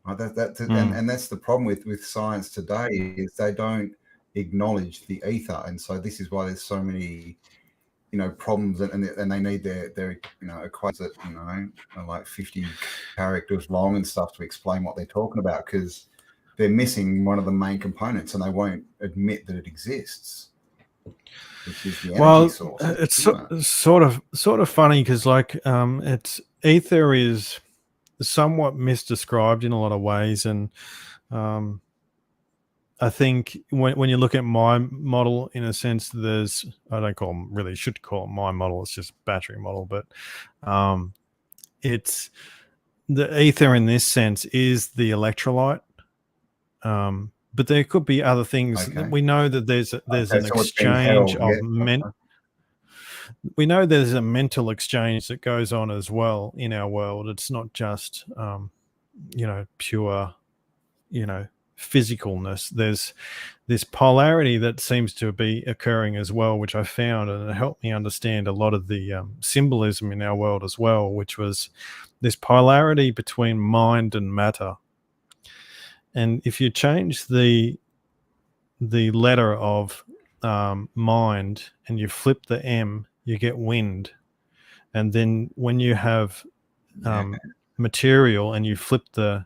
Right? And that's the problem with science today, is they don't acknowledge the ether. And so this is why there's so many, problems, and they need their equations that, are like 50 characters long and stuff to explain what they're talking about, because they're missing one of the main components and they won't admit that it exists, which is the energy source. It's sort of funny because it's ether is somewhat misdescribed in a lot of ways, and I think when you look at my model, in a sense, I don't call them, really should call it my model, it's just battery model, but it's the ether in this sense is the electrolyte, but there could be other things. Okay. We know that there's an so exchange of yeah. we know there's a mental exchange that goes on as well in our world. It's not just pure physicalness. There's this polarity that seems to be occurring as well, which I found, and it helped me understand a lot of the symbolism in our world as well, which was this polarity between mind and matter. And if you change the letter of mind and you flip the M, you get wind. And then when you have material and you flip the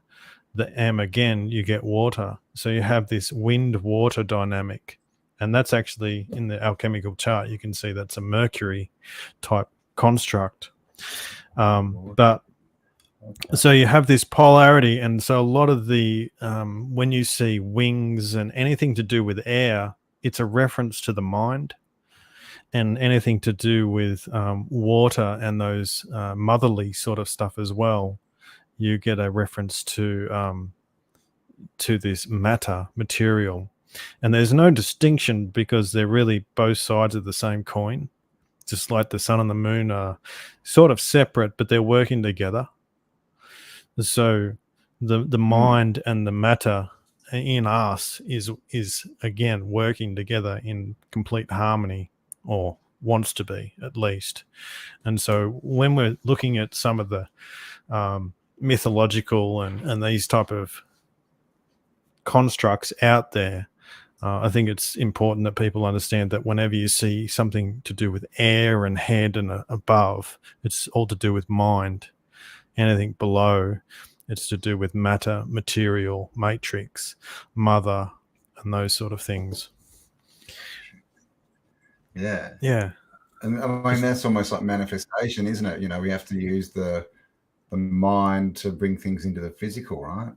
M again, you get water. So you have this wind-water dynamic. And that's actually in the alchemical chart. You can see that's a Mercury type construct. But so you have this polarity. And so a lot of the, when you see wings and anything to do with air, it's a reference to the mind. And anything to do with water and those motherly sort of stuff as well, you get a reference to this material. And there's no distinction because they're really both sides of the same coin. Just like the sun and the moon are sort of separate, but they're working together. So the mind and the matter in us is again working together in complete harmony, or wants to be at least. And so when we're looking at some of the mythological and these type of constructs out there, I think it's important that people understand that whenever you see something to do with air and head and above, it's all to do with mind. Anything below, it's to do with matter, material, matrix, mother, and those sort of things. Yeah. Yeah. And I mean, that's almost like manifestation, isn't it? We have to use the mind to bring things into the physical, right?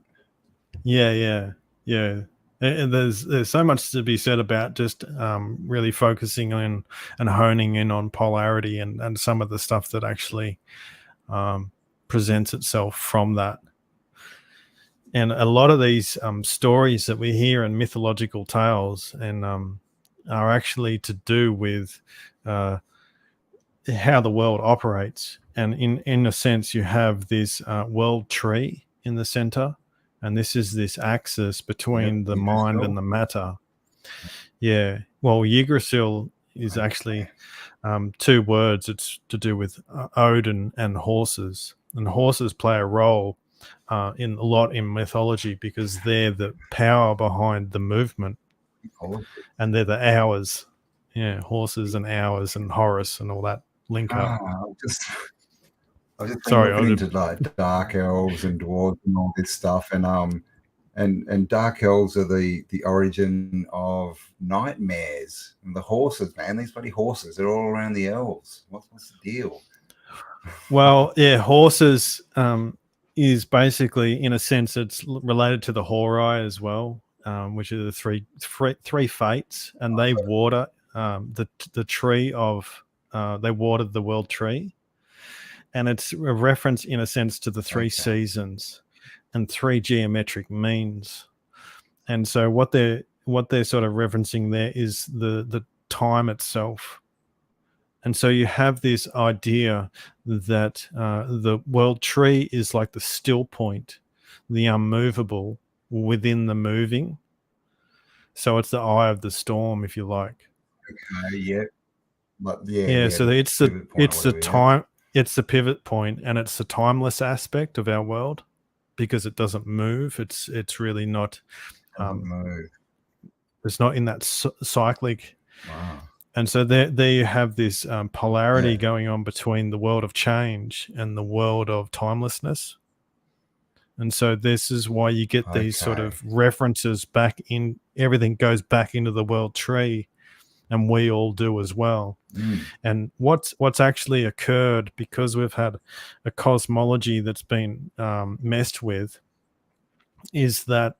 Yeah. And there's so much to be said about just really focusing on and honing in on polarity and some of the stuff that actually presents itself from that. And a lot of these stories that we hear in mythological tales and are actually to do with how the world operates. And in a sense, you have this world tree in the center, and this is this axis between the mind and the matter. Yeah. Well, Yggdrasil is actually 2 words. It's to do with Odin and horses. And horses play a role in a lot in mythology because they're the power behind the movement, and they're the hours. Yeah, horses and hours and Horus and all that link up. I've just been looking into like dark elves and dwarves and all this stuff, and dark elves are the origin of nightmares. And the horses, man, these bloody horses, they're all around the elves. What's the deal? Well, yeah, horses is basically, in a sense, it's related to the Horai as well, which are the three fates, and they water the tree of they watered the world tree, and it's a reference in a sense to the 3 seasons and 3 geometric means. And so what they're sort of referencing there is the time itself. And so you have this idea that the world tree is like the still point, the unmovable within the moving. So it's the eye of the storm, if you like. Yeah. But yeah, Yeah, so the it's pivot point or whatever, time, it's the pivot point, and it's the timeless aspect of our world because it doesn't move. It's really not. Move. It's not in that cyclic. Wow. And so there you have this polarity going on between the world of change and the world of timelessness. And so this is why you get these sort of references back in. Everything goes back into the world tree, and we all do as well. And what's actually occurred, because we've had a cosmology that's been messed with, is that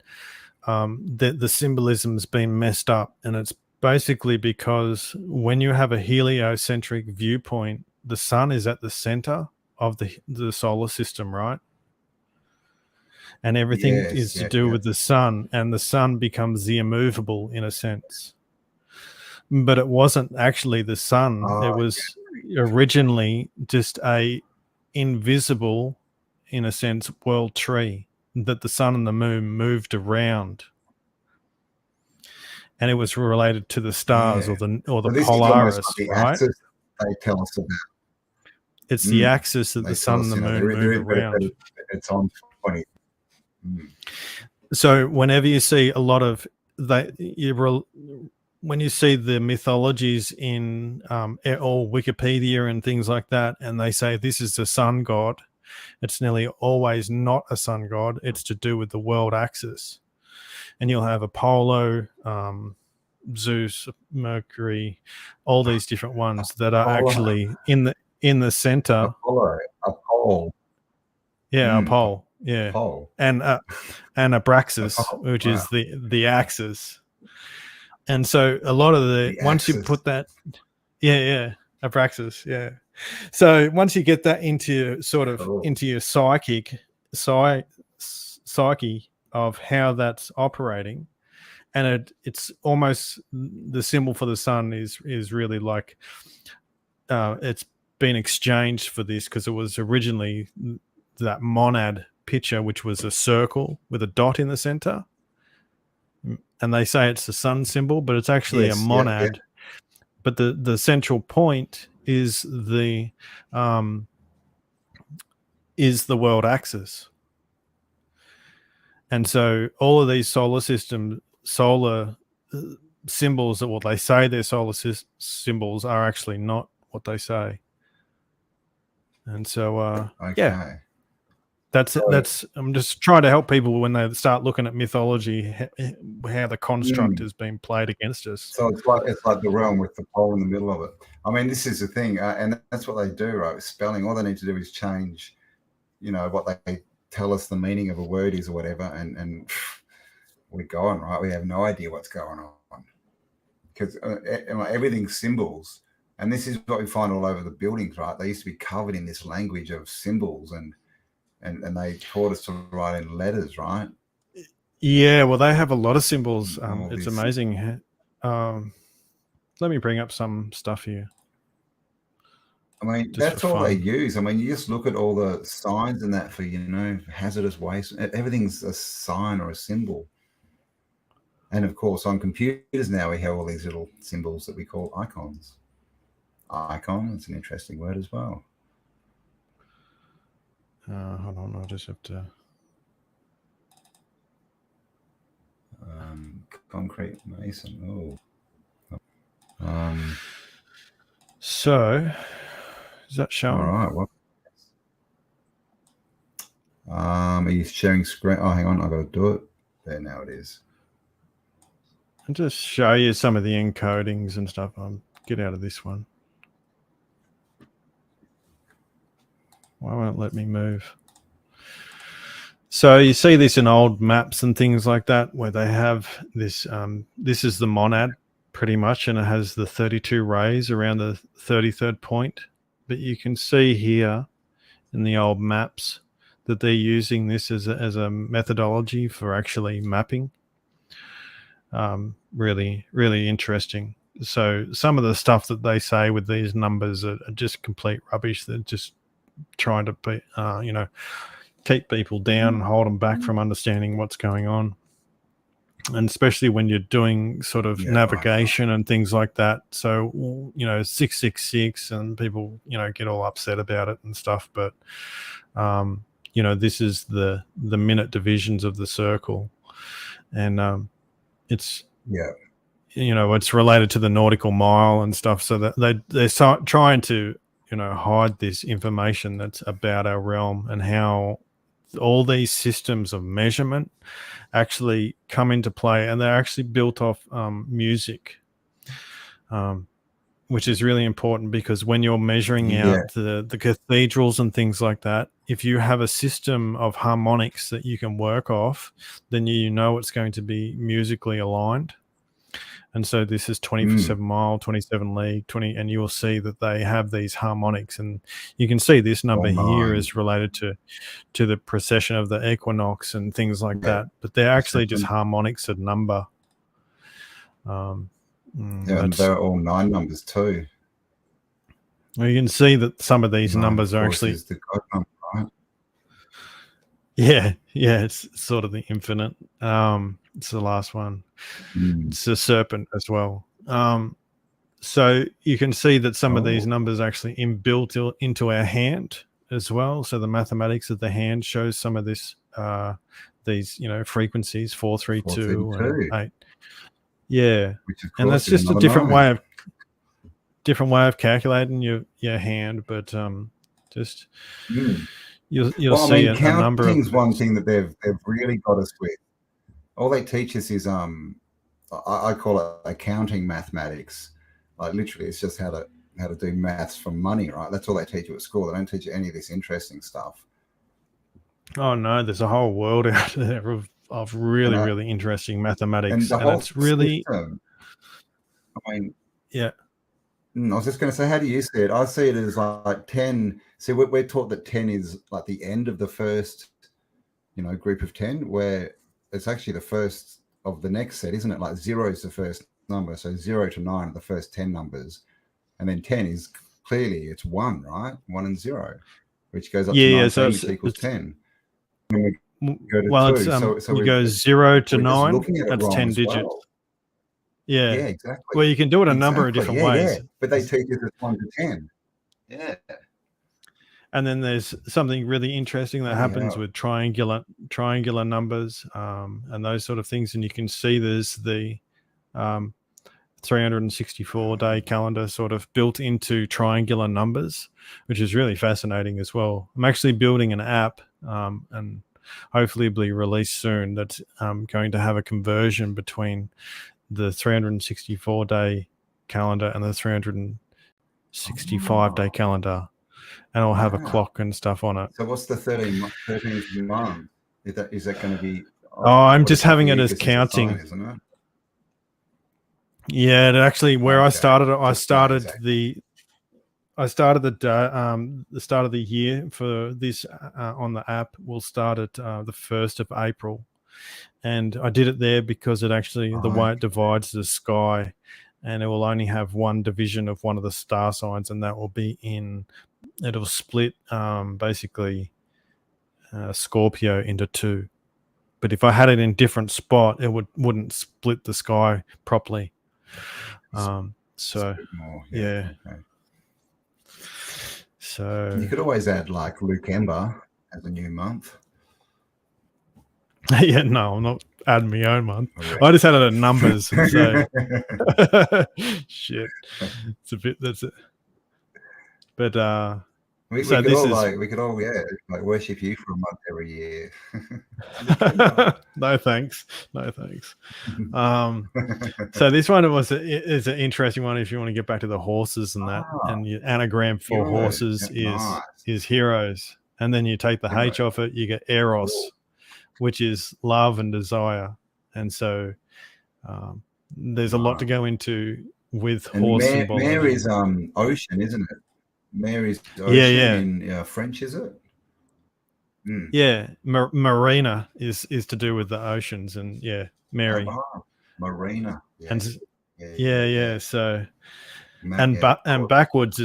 the symbolism's been messed up. And it's basically because when you have a heliocentric viewpoint, the sun is at the center of the solar system, right? And everything is to do with the sun, and the sun becomes the immovable in a sense. But it wasn't actually the sun. It was originally just a invisible, in a sense, world tree that the sun and the moon moved around. And it was related to the stars or the Polaris, like the right? axis they tell us about. It's the axis that the sun and the moon move around. It's on 20. So whenever you see a lot of that, when you see the mythologies in or Wikipedia and things like that, and they say this is the sun god, it's nearly always not a sun god. It's to do with the world axis. And you'll have Apollo, Zeus, Mercury, all these different ones that are actually in the center. Apollo. Yeah, Apollo. Yeah. Apollo. And Abraxas, which is the axis. And so a lot of the once you put that, Abraxas, yeah. So once you get that into sort of into your psyche of how that's operating, and it's almost the symbol for the sun is really like it's been exchanged for this, because it was originally that monad picture, which was a circle with a dot in the center. And they say it's the sun symbol, but it's actually a monad. But the central point is the world axis. And so all of these solar symbols that what they say they're solar symbols are actually not what they say. And so that's I'm just trying to help people when they start looking at mythology, how the construct has been played against us. So it's like the realm with the pole in the middle of it. I mean, this is the thing, and that's what they do, right? With spelling, all they need to do is change, what they tell us the meaning of a word is or whatever, and we're gone, right? We have no idea what's going on, because everything's symbols. And this is what we find all over the buildings, right? They used to be covered in this language of symbols, and they taught us to write in letters, right? Yeah, well, they have a lot of symbols. It's amazing. Let me bring up some stuff here. I mean, that's all they use. I mean, you just look at all the signs and that for, hazardous waste. Everything's a sign or a symbol. And of course, on computers now, we have all these little symbols that we call icons. Icon, it's an interesting word as well. Hold on, I'll just have to. Concrete mason. So, is that showing? All right. Well, are you sharing screen? Oh, hang on, I got to do it. There, now it is. I'll just show you some of the encodings and stuff. Get out of this one. Why won't it let me move? So you see this in old maps and things like that, where they have this. This is the monad, pretty much, and it has the 32 rays around the 33rd point. But you can see here in the old maps that they're using this as a methodology for actually mapping. Really, really interesting. So some of the stuff that they say with these numbers are just complete rubbish. They're just trying to be, keep people down and hold them back from understanding what's going on. And especially when you're doing sort of navigation and things like that. So, 666 and people, get all upset about it and stuff. But, this is the minute divisions of the circle. And it's, it's related to the nautical mile and stuff. So that they're trying to, hide this information that's about our realm and how all these systems of measurement actually come into play, and they're actually built off music, which is really important, because when you're measuring out the cathedrals and things like that, if you have a system of harmonics that you can work off, then you know it's going to be musically aligned. And so this is 27 mile, 27 league, 20, and you will see that they have these harmonics. And you can see this number here is related to the precession of the equinox and things like that. But they're actually just harmonics of number. And they're all 9 numbers too. Well, you can see that some of these numbers are actually the God number, right? Yeah, it's sort of the infinite. It's the last one. It's a serpent as well. So you can see that some of these numbers are actually inbuilt into our hand as well. So the mathematics of the hand shows some of this, these frequencies 4, 3, 2, and 8. Yeah, and that's just a different way of calculating your hand, but just. You'll see a number of. One thing that they've really got us with. All they teach us is I call it accounting mathematics. Like literally, it's just how to do maths for money, right? That's all they teach you at school. They don't teach you any of this interesting stuff. Oh no, there's a whole world out there of really really interesting mathematics, and it's really. System, yeah. I was just going to say, how do you see it? I see it as like 10. See, we're taught that 10 is like the end of the first, group of 10, where it's actually the first of the next set, isn't it? Like 0 is the first number. So 0 to 9 are the first 10 numbers. And then 10 is clearly it's 1, right? 1 and 0, which goes up to 19, so which equals 10. And we go to 2. So you go 0 to 9, that's 10 digits. Well. Yeah, exactly. Well, you can do it a number of different ways. Yeah. But they teach us 1 to 10. Yeah. And then there's something really interesting that happens with triangular numbers and those sort of things. And you can see there's the 364-day calendar sort of built into triangular numbers, which is really fascinating as well. I'm actually building an app and hopefully it'll be released soon that's going to have a conversion between the 364-day calendar and the 365-day calendar, and it'll have a clock and stuff on it. So what's the 13th month? Is that going to be? I'm just having it as counting, isn't it? Yeah, it actually where I started the start of the year for this on the app will start at the 1st of April. And I did it there because it actually, the way it divides the sky, and it will only have one division of one of the star signs, and that will be it'll split basically Scorpio into 2. But if I had it in different spot, it wouldn't split the sky properly. Yeah. Okay. So you could always add like Lucember as a new month. Yeah, no, I'm not adding my own month. I just had it at numbers. And so shit. It's a bit, that's it. But we could all worship you for a month every year. No thanks. So this one is an interesting one if you want to get back to the horses and that. And your anagram for horses is heroes. And then you take the H off it, you get eros, which is love and desire. And so there's a lot to go into with horse symbology. Mary's ocean, isn't it? Mary's ocean in French, is it? Yeah, Marina is to do with the oceans, and Mary. Marina. Yeah. Yeah. So and Cool. backwards,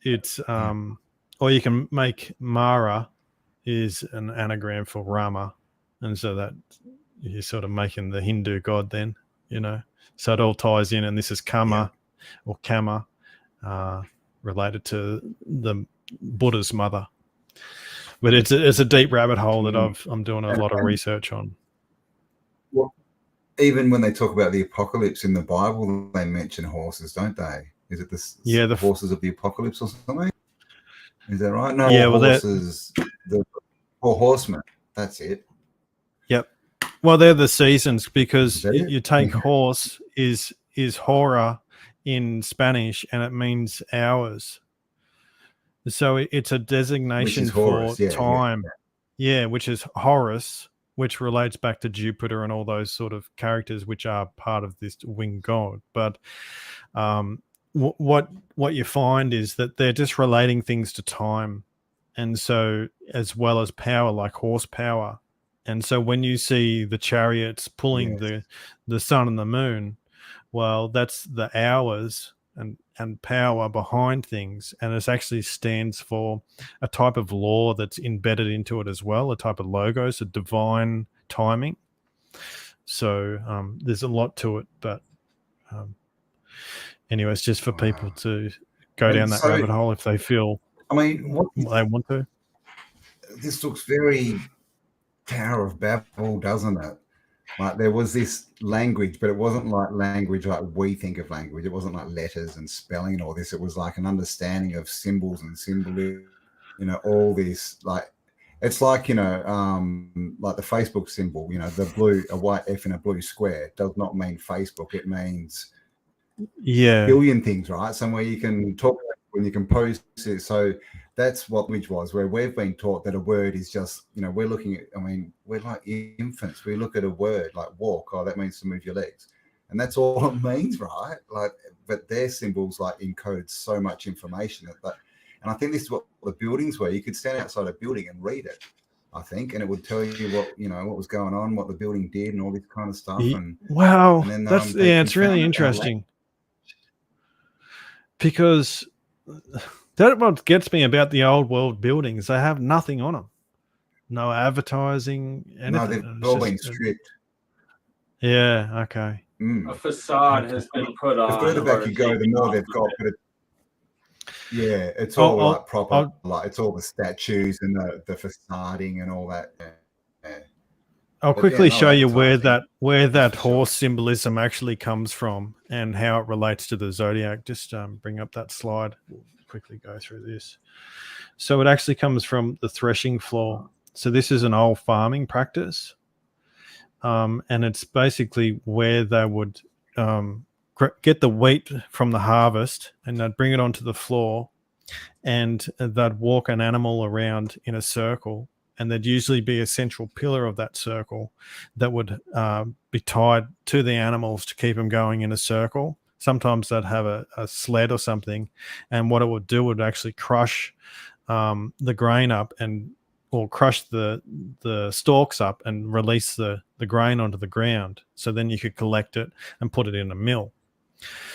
it's or you can make Mara is an anagram for Rama, and so that you're sort of making the Hindu god then, so it all ties in. And this is Kama or Kama, related to the Buddha's mother. But it's a deep rabbit hole that I'm doing a lot of research on. Well, even when they talk about the apocalypse in the Bible, they mention horses, don't they? Is it the horses of the apocalypse or something? Is that right? No, horses. The 4 horsemen. That's it. Yep. Well, they're the seasons, because you take horse is hora in Spanish, and it means hours. So it's a designation for time. Yeah, which is Horus, which relates back to Jupiter and all those sort of characters which are part of this winged god. But what you find is that they're just relating things to time, and so as well as power, like horsepower. And so when you see the chariots pulling the sun and the moon, well, that's the hours and power behind things, and it actually stands for a type of law that's embedded into it as well, a type of logo, so divine timing. So there's a lot to it, but anyway, it's just for people to go down that rabbit hole if they feel they want to. This looks very Tower of Babel, doesn't it? Like there was this language, but it wasn't like language like we think of language. It wasn't like letters and spelling and all this. It was like an understanding of symbols and symbolism, all this. Like it's like, like the Facebook symbol, the blue, a white F in a blue square does not mean Facebook. It means billion things, right? Somewhere you can talk when you can post it. So that's what language was, where we've been taught that a word is just, we're looking at, we're like infants. We look at a word like walk, that means to move your legs. And that's all it means, right? Like, but their symbols like encode so much information and I think this is what the buildings were. You could stand outside a building and read it, I think, and it would tell you what was going on, what the building did and all this kind of stuff. And wow, and then, it's really interesting, because that's what gets me about the old world buildings. They have nothing on them. No advertising, anything. No, they've all been stripped. Yeah, okay. A facade has been put on. The further back you go, the more they've got. But it's all like proper. Like it's all the statues and the facading and all that. Yeah. I'll quickly show you where that horse symbolism actually comes from and how it relates to the zodiac. Just bring up that slide. We'll quickly go through this. So it actually comes from the threshing floor. So this is an old farming practice, and it's basically where they would get the wheat from the harvest, and they'd bring it onto the floor, and they'd walk an animal around in a circle. And there'd usually be a central pillar of that circle that would be tied to the animals to keep them going in a circle. Sometimes they'd have a sled or something, and what it would do would actually crush the grain up or crush the stalks up and release the grain onto the ground. So then you could collect it and put it in a mill.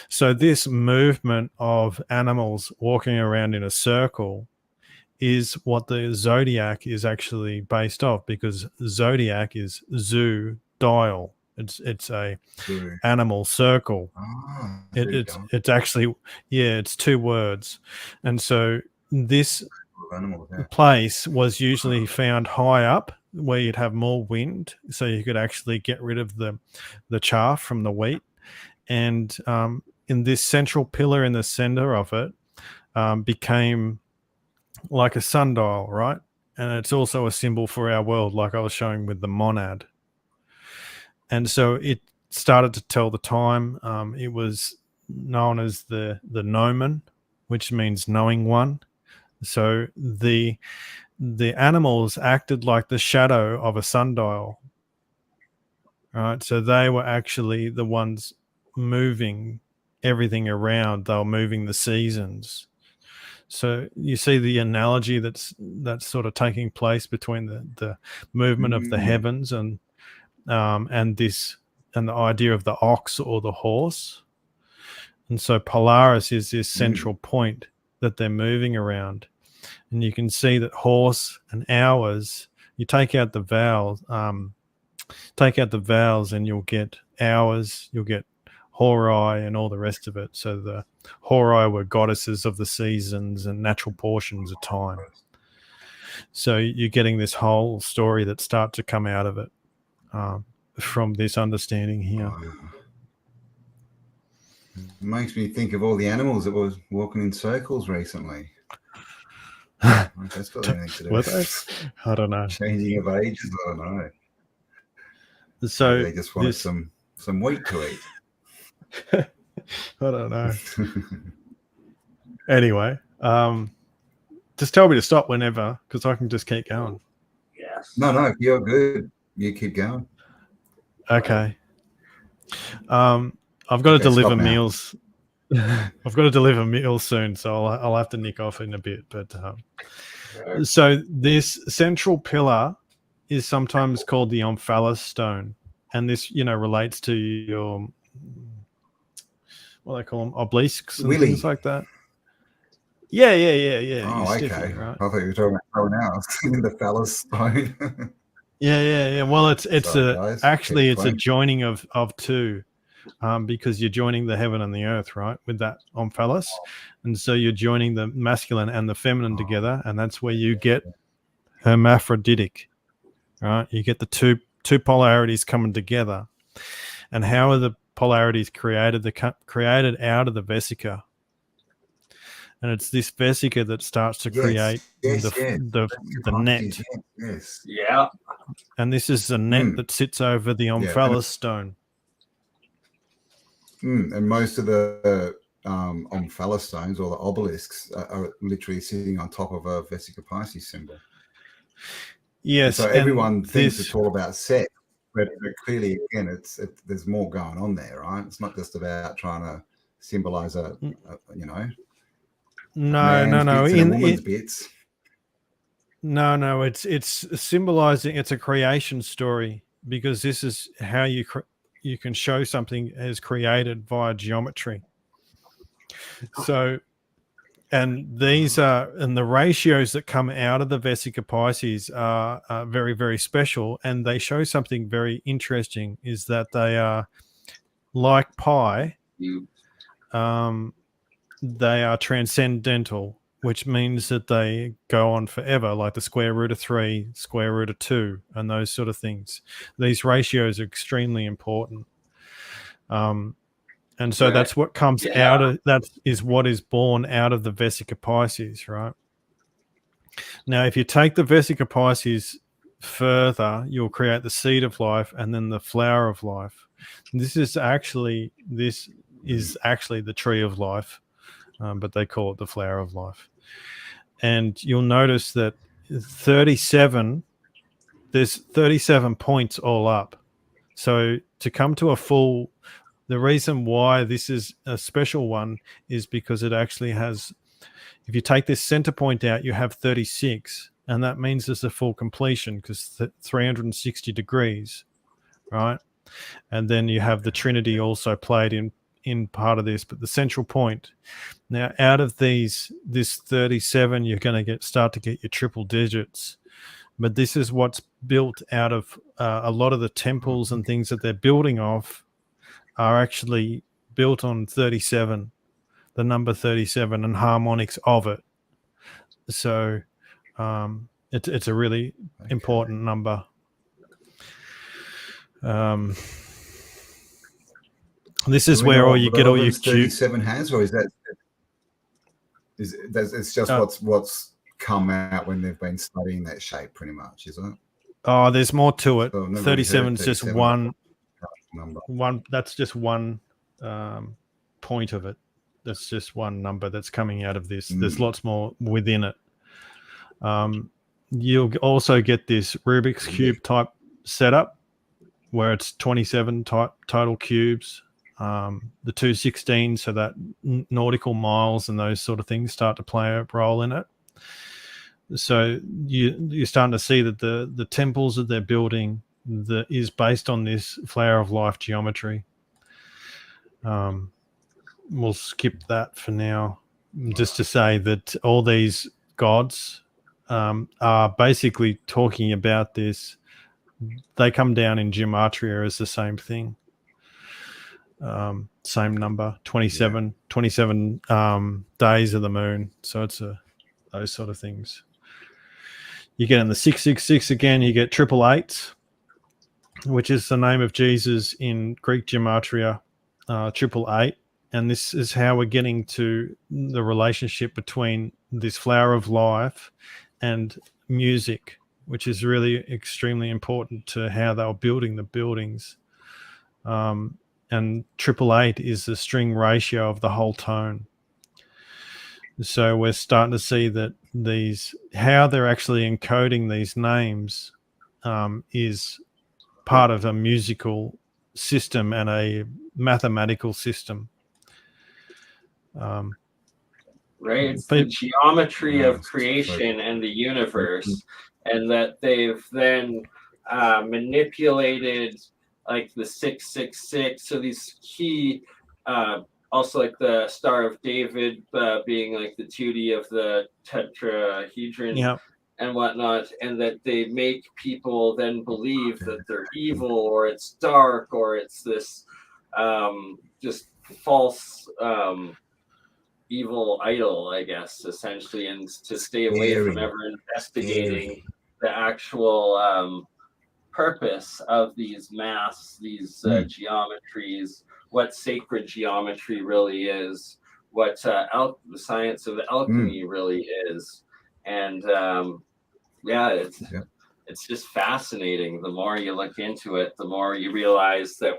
So this movement of animals walking around in a circle is what the zodiac is actually based off, because zodiac is zoo dial. It's a animal circle. It's actually it's 2 words, and so this place was usually found high up where you'd have more wind, so you could actually get rid of the chaff from the wheat. And in this central pillar in the center of it became like a sundial, right? And it's also a symbol for our world, like I was showing with the monad. And so it started to tell the time. It was known as the gnomon, which means knowing one. So the animals acted like the shadow of a sundial, right? So they were actually the ones moving everything around. They were moving the seasons. So you see the analogy that's sort of taking place between the movement of the heavens and the idea of the ox or the horse. And so Polaris is this central point that they're moving around. And you can see that horse and hours, you take out the vowels, and you'll get hours, you'll get Horai and all the rest of it. So the Horai were goddesses of the seasons and natural portions of time. So you're getting this whole story that starts to come out of it from this understanding here. It makes me think of all the animals that were walking in circles recently. That's got anything to do with I don't know. changing of ages. I don't know. So maybe they just wanted some wheat to eat. I don't know. Anyway, just tell me to stop whenever, because I can just keep going. Yes. No, you're good. You keep going. Okay. I've got to deliver meals. I've got to deliver meals soon, so I'll have to nick off in a bit. But so this central pillar is sometimes called the omphalos stone, and this, relates to your, what do they call them, obelisks and things like that. Yeah. Oh, okay. Right? I thought you were talking about someone else. The phallus stone. Yeah. Well, it's Sorry, it's a joining of two. Because you're joining the heaven and the earth, right, with that omphalos. And so you're joining the masculine and the feminine together, and that's where you get hermaphroditic, right? You get the two polarities coming together. And how are the polarities created? They're created out of the vesica. And it's this vesica that starts to create the net. Yes. Yeah. And this is the net that sits over the omphalos stone. And most of the omphalos stones or the obelisks are literally sitting on top of a Vesica Pisces symbol. Yes. And so everyone thinks it's all about sex, but clearly, again, there's more going on there, right? It's not just about trying to symbolize a man's bits and a woman's bits. No, it's symbolizing. It's a creation story, because this is how you can show something as created via geometry. So, and these and the ratios that come out of the Vesica Pisces are very, very special, and they show something very interesting, is that they are like pi. They are transcendental, which means that they go on forever, like the square root of 3, square root of 2, and those sort of things. These ratios are extremely important. And so that's what comes out of, that is what is born out of the Vesica Pisces, right? Now, if you take the Vesica Pisces further, you'll create the seed of life and then the flower of life. This is actually the tree of life, but they call it the flower of life. And you'll notice that 37, there's 37 points all up. So to come to a full, the reason why this is a special one is because it actually has, if you take this center point out, you have 36, and that means there's a full completion, because 360 degrees, right? And then you have the Trinity also played in part of this, but the central point. Now, out of this 37, you're going to start to get your triple digits. But this is what's built out of a lot of the temples and things that they're building off are actually built on 37, the number 37 and harmonics of it. So it's a really important number. This is where all you get all your 37 has, or is that it's just what's come out when they've been studying that shape, pretty much, isn't it? Oh, there's more to it. So 37 is just one number. That's just one point of it. That's just one number that's coming out of this. There's lots more within it. You'll also get this Rubik's Cube type setup, where it's 27 total cubes. The 216, so that nautical miles and those sort of things start to play a role in it. So you're starting to see that the temples that they're building is based on this flower of life geometry. we'll skip that for now. Just to say that all these gods are basically talking about this. They come down in gematria as the same thing. Same number, 27, 27 days of the moon. So it's those sort of things. You get in the 666 again, you get 888, which is the name of Jesus in Greek gematria, 888. And this is how we're getting to the relationship between this flower of life and music, which is really extremely important to how they were building the buildings. And 888 is the string ratio of the whole tone. So we're starting to see that how they're actually encoding these names is part of a musical system and a mathematical system. Right, it's the geometry of creation and the universe, and that they've then manipulated like the 666. So these key, also like the Star of David being like the 2D of the tetrahedron and whatnot, and that they make people then believe that they're evil or it's dark or it's this just false evil idol, I guess, essentially, and to stay away from ever investigating the actual purpose of these maths, these geometries, what sacred geometry really is, what the science of alchemy really is. And it's just fascinating. The more you look into it, the more you realize that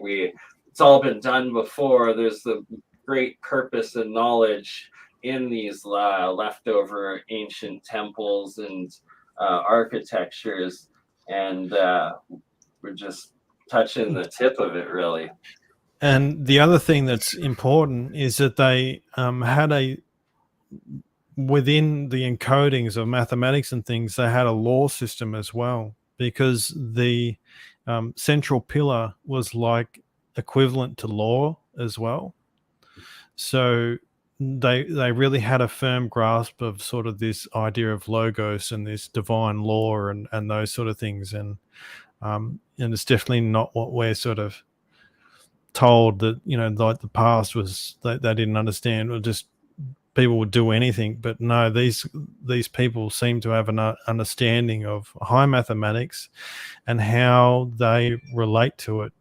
it's all been done before. There's the great purpose and knowledge in these leftover ancient temples and architectures, and we're just touching the tip of it, really. And the other thing that's important is that they had within the encodings of mathematics and things, they had a law system as well, because the central pillar was like equivalent to law as well. So they really had a firm grasp of sort of this idea of logos and this divine law and those sort of things. And it's definitely not what we're sort of told that, like the past was, they didn't understand, or just people would do anything. But no, these people seem to have an understanding of high mathematics and how they relate to it,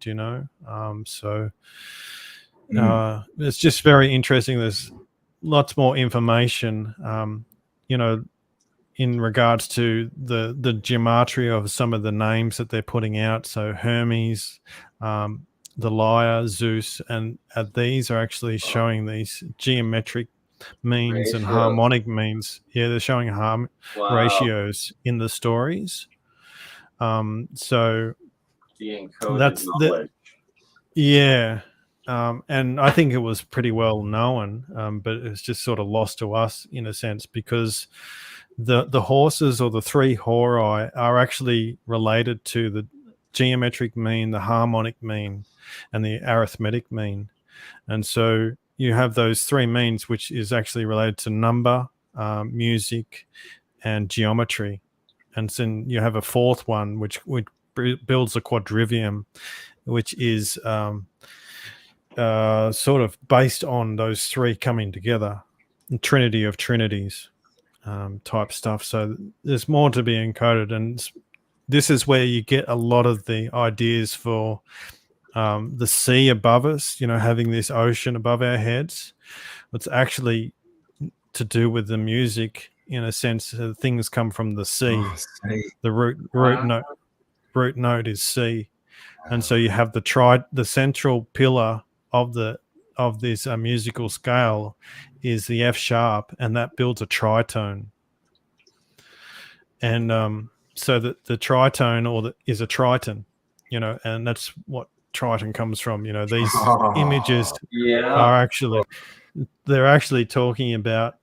it's just very interesting. There's lots more information, in regards to the gematria of some of the names that they're putting out. So Hermes, the lyre, Zeus, and these are actually showing these geometric means and harmonic means. Yeah, they're showing ratios in the stories. So that's knowledge. And I think it was pretty well known, but it's just sort of lost to us in a sense, because the horses, or the 3 hori, are actually related to the geometric mean, the harmonic mean, and the arithmetic mean. And so you have those 3 means, which is actually related to number, music, and geometry. And then you have a 4th one, which builds a quadrivium, which is sort of based on those 3 coming together, Trinity of Trinities type stuff. So there's more to be encoded, and this is where you get a lot of the ideas for the sea above us, having this ocean above our heads. It's actually to do with the music, in a sense. Things come from the sea. The root note is C, and so you have the central pillar of this musical scale is the F sharp, and that builds a tritone. And so that the tritone is a triton, and that's what triton comes from. These images are they're actually talking about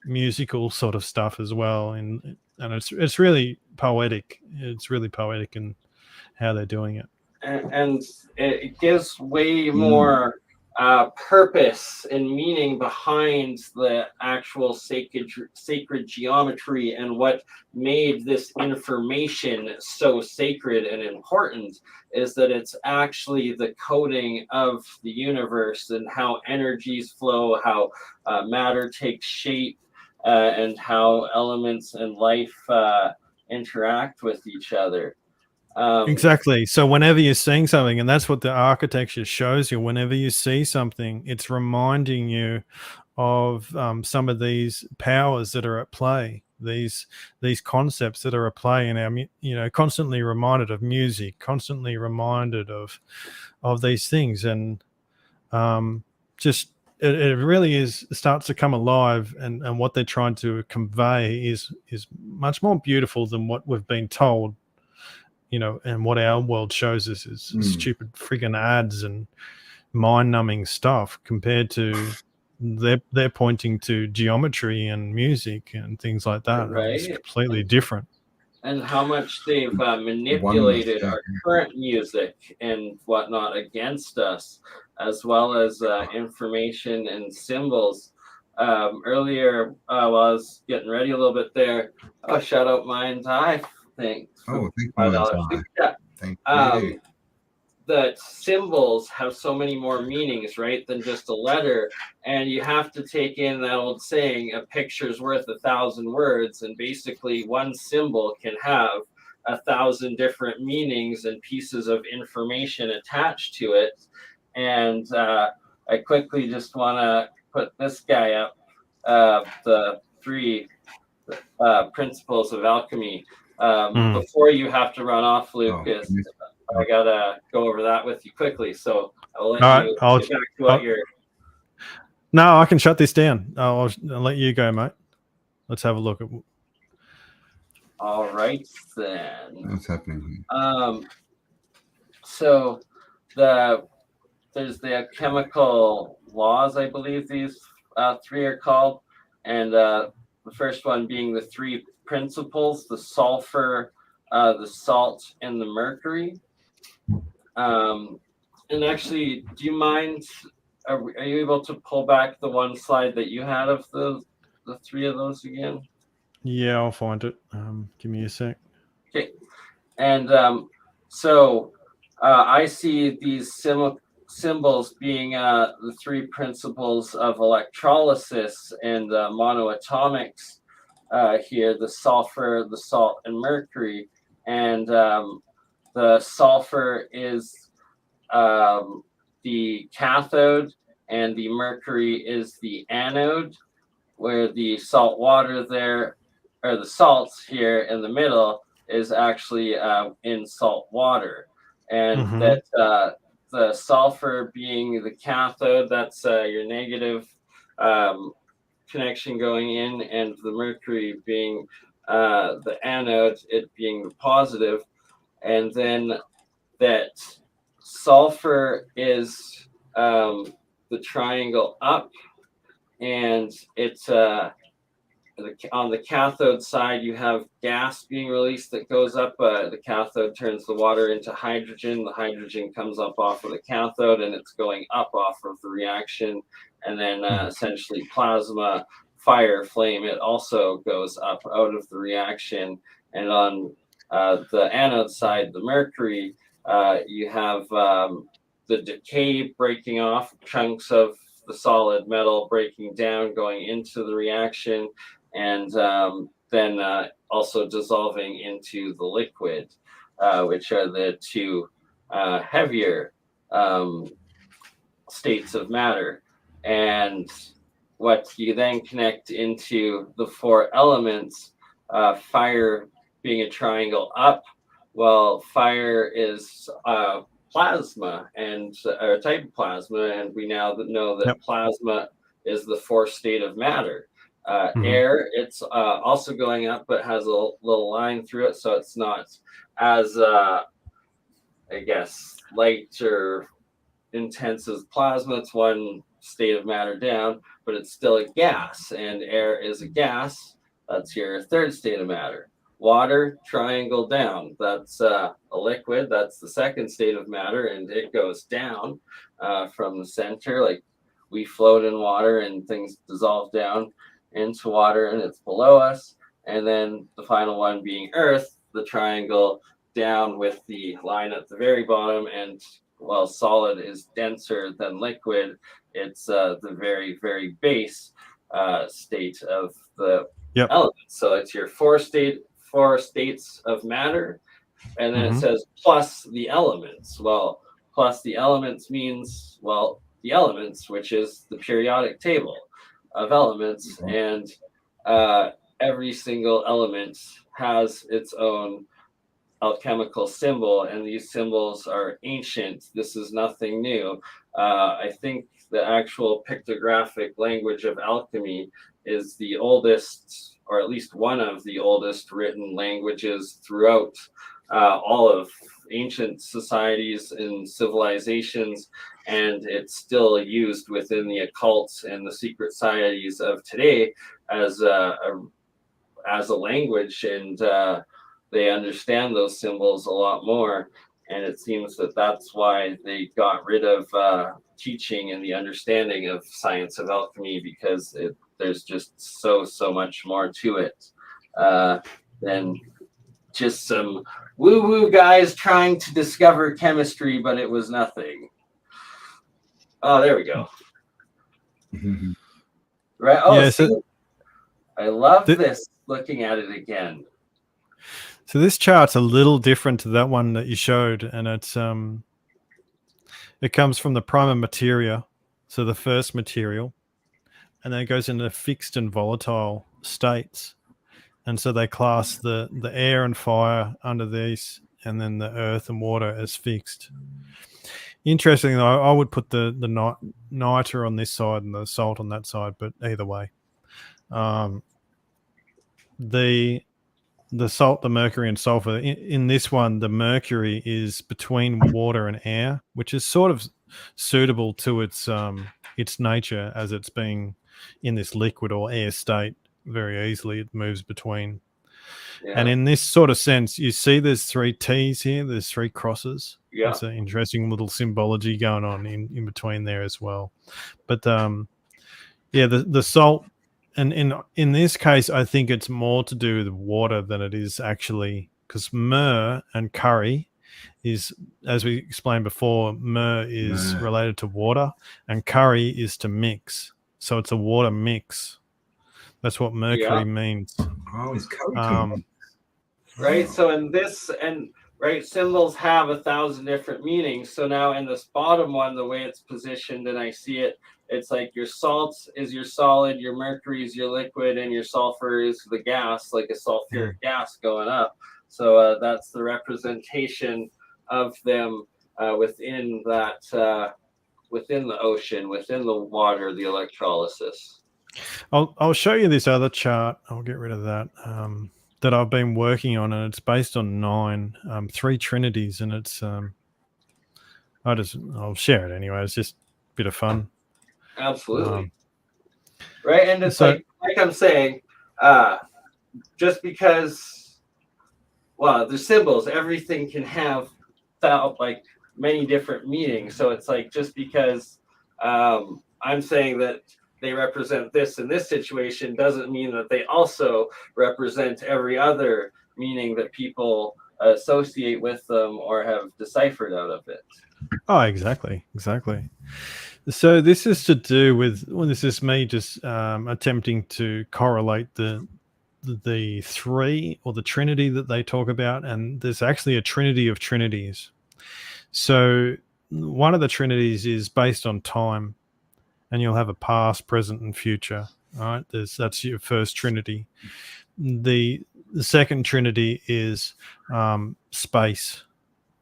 musical sort of stuff as well, and it's really poetic. It's really poetic in how they're doing it. And it gives way more purpose and meaning behind the actual sacred geometry, and what made this information so sacred and important is that it's actually the coding of the universe and how energies flow, how matter takes shape, and how elements and life interact with each other. Exactly. So whenever you're seeing something, and that's what the architecture shows you, whenever you see something, it's reminding you of some of these powers that are at play, these concepts that are at play, and constantly reminded of music, constantly reminded of these things, and just it really starts to come alive, and what they're trying to convey is much more beautiful than what we've been told. And what our world shows us is stupid friggin' ads and mind-numbing stuff compared to they're pointing to geometry and music and things like that. Right. It's completely different. And how much they've manipulated our current music and whatnot against us, as well as information and symbols. Earlier, while I was getting ready a little bit there, shout out Monetized. Thanks. Oh, thank $5 you. Thank you. That symbols have so many more meanings, right, than just a letter. And you have to take in that old saying, a picture's worth 1,000 words. And basically one symbol can have 1,000 different meanings and pieces of information attached to it. And I quickly just want to put this guy up, the 3 principles of alchemy. Before you have to run off, Lucas, I gotta go over that with you quickly. So I'll let you get back to what you're. No, I can shut this down. I'll let you go, mate. Let's have a look at. All right then. What's happening here? So there's the chemical laws, I believe these 3 are called, and the first one being the 3 principles: the sulfur, the salt, and the mercury. And actually, do you mind? Are you able to pull back the one slide that you had of the 3 of those again? Yeah, I'll find it. Give me a sec. Okay. And so I see these symbols being the 3 principles of electrolysis and monoatomics here: the sulfur, the salt, and mercury. And the sulfur is the cathode, and the mercury is the anode, where the salt water there, or the salts here in the middle, is actually in salt water. And that the sulfur being the cathode, that's your negative connection going in, and the mercury being the anode, it being the positive. And then that sulfur is the triangle up, and it's on the cathode side, you have gas being released that goes up. The cathode turns the water into hydrogen. The hydrogen comes up off of the cathode, and it's going up off of the reaction. And then essentially plasma, fire, flame, it also goes up out of the reaction. And on the anode side, the mercury, you have the decay, breaking off chunks of the solid metal, breaking down, going into the reaction, and then also dissolving into the liquid, which are the 2 heavier states of matter. And what you then connect into the 4 elements, fire being a triangle up. Well, fire is plasma, and a type of plasma, and we now know that plasma is the 4th state of matter. Air, it's also going up, but has a little line through it, so it's not as I guess light or intense as plasma. It's 1 state of matter down, but it's still a gas, and air is a gas. That's your 3rd state of matter. water, triangle down. That's a liquid. That's the second state of matter, and it goes down from the center. Like we float in water and things dissolve down into water and it's below us. And then the final one being earth, the triangle down with the line at the very bottom. And while solid is denser than liquid, it's the very, very base state of the elements. So it's your four states of matter. And then it says plus the elements. Well, plus the elements means, well, the elements, which is the periodic table of elements. And every single element has its own alchemical symbol, and these symbols are ancient. This is nothing new. I think the actual pictographic language of alchemy is the oldest, or at least one of the oldest written languages throughout all of ancient societies and civilizations, and it's still used within the occults and the secret societies of today as a language, and they understand those symbols a lot more. And it seems that that's why they got rid of teaching and the understanding of science of alchemy, because there's just so much more to it than just some woo-woo guys trying to discover chemistry, but it was nothing. Oh, there we go. Right. Oh, yeah, so I love this, looking at it again. So this chart's a little different to that one that you showed, and it's it comes from the prima materia, so the first material, and then it goes into fixed and volatile states. And so they class the air and fire under these, and then the earth and water as fixed. Interesting though, I would put the niter on this side and the salt on that side, but either way. The salt, the mercury and sulfur, in this one, the mercury is between water and air, which is sort of suitable to its nature, as it's being in this liquid or air state. Very easily it moves between. And in this sort of sense, you see there's 3 T's here, there's 3 crosses. It's an interesting little symbology going on in between there as well. But the salt, and in this case, I think it's more to do with water than it is actually, because myrrh and curry is, as we explained before, myrrh is related to water and curry is to mix. So it's a water mix. That's what mercury means. Oh, it's curry. Right. So in this, and right, symbols have 1,000 different meanings. So now in this bottom one, the way it's positioned, and I see it, it's like your salt is your solid, your mercury is your liquid, and your sulfur is the gas, like a sulfuric gas going up. So that's the representation of them within that, within the ocean, within the water, the electrolysis. I'll show you this other chart. I'll get rid of that. That I've been working on, and it's based on 3 trinities, and it's I'll share it anyway. It's just a bit of fun. Absolutely. Right, and it's like I'm saying, just because, well, the symbols, everything can have like many different meanings. So it's like, just because I'm saying that they represent this in this situation doesn't mean that they also represent every other meaning that people associate with them or have deciphered out of it. Oh, exactly. So this is to do with, this is me just attempting to correlate the 3, or the trinity that they talk about, and there's actually a trinity of trinities. So one of the trinities is based on time, and you'll have a past, present, and future. All right, that's your first trinity. The second trinity is space,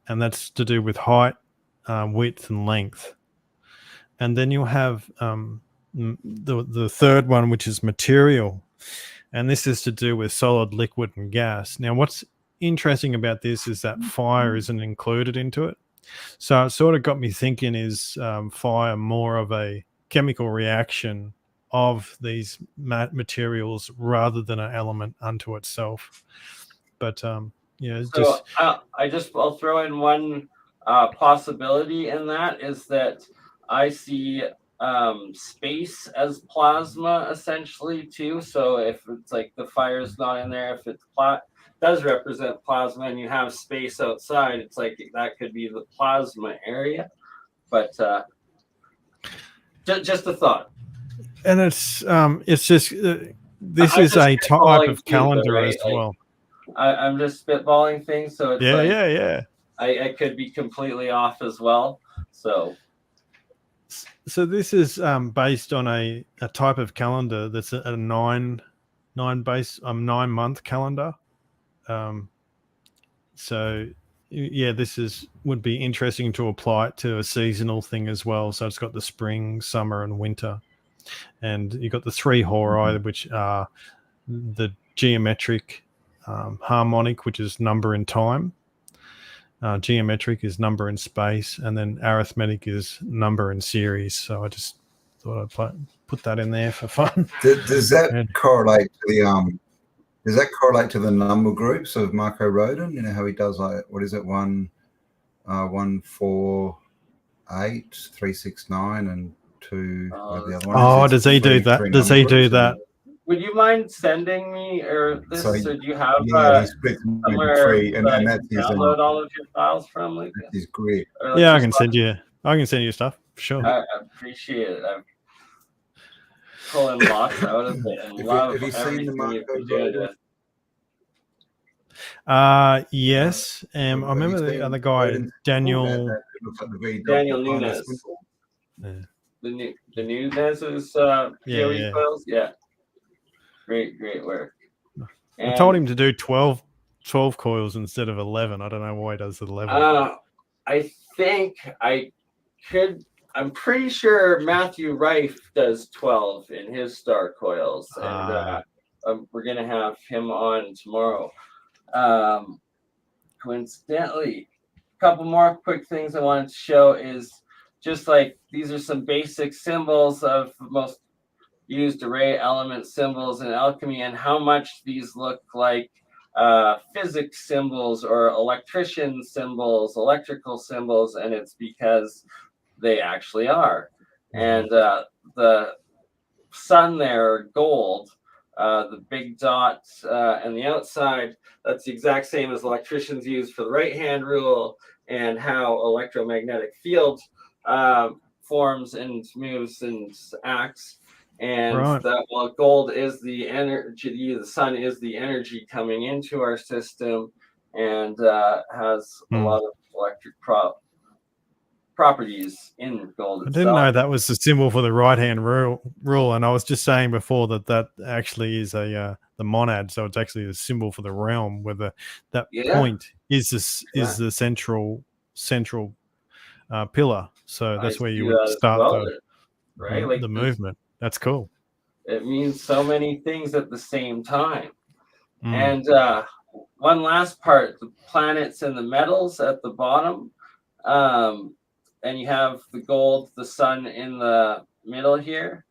and that's to do with height, width, and length. And then you'll have the third one, which is material, and this is to do with solid, liquid, and gas. Now, what's interesting about this is that fire isn't included into it. So it sort of got me thinking, is fire more of a chemical reaction of these materials rather than an element unto itself? But yeah, So I'll throw in one possibility in that is that I see space as plasma essentially too. So if it's like the fire's not in there, if it's does represent plasma and you have space outside, it's like that could be the plasma area. But just a thought. and it's just this I'm is just a type spitballing of too, though, calendar right? as well. I'm just spitballing things, so it's Yeah, like yeah. I could be completely off as well. So this is based on a type of calendar that's a 9-month calendar. So yeah, would be interesting to apply it to a seasonal thing as well. So it's got the spring, summer, and winter, and you've got the 3 hori, which are the geometric, harmonic, which is number in time. Geometric is number in space, and then arithmetic is number in series. So I just thought I'd put that in there for fun. Does that correlate to the Does that correlate to the number groups of Marco Rodin? You know how he does like what is it 1, 1, 4, 8, 3, 6, 9, and 2. The other one oh, is. does he do that? Does he do that? Would you mind sending me or this? So do you have he splits them into 3, and that's his download all of your files from, Lucas? That's his grid. Yeah, I can send you stuff for sure. I appreciate it. I'm pulling lots out of it and love have you seen the everything you've been Marco doing with. Yes. I remember the other guy, Daniel. That looks like the V Daniel Nunes. Yeah. The Nunes's PoE files. Yeah. Great work. I told him to do 12 coils instead of 11. I don't know why he does 11. I think I'm pretty sure Matthew Rife does 12 in his star coils, and we're gonna have him on tomorrow. Coincidentally, a couple more quick things I wanted to show is just like these are some basic symbols of most used array element symbols in alchemy and how much these look like physics symbols or electrician symbols, electrical symbols, and it's because they actually are. And the sun there, gold, the big dot and the outside, that's the exact same as electricians use for the right-hand rule and how electromagnetic field forms and moves and acts. And that gold is the energy, the sun is the energy coming into our system and has a lot of electric properties in gold itself. I didn't know that was the symbol for the right-hand rule, and I was just saying before that actually is the monad, so it's actually a symbol for the realm, where that point is the central pillar. So that's where you would start the movement. That's cool. It means so many things at the same time. And one last part, the planets and the metals at the bottom. And you have the gold, the sun in the middle here.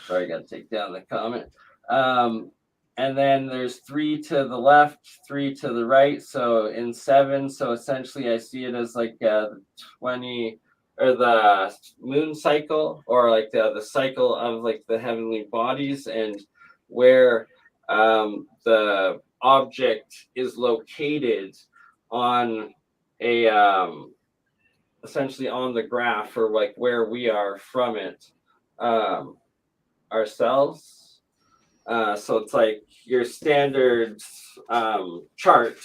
Sorry, I got to take down the comment. And then there's 3 to the left, 3 to the right. So in 7, so essentially I see it as like the 20 or the moon cycle, or like the cycle of like the heavenly bodies, and where the object is located on a essentially on the graph, or like where we are from it ourselves. So it's like your standard chart,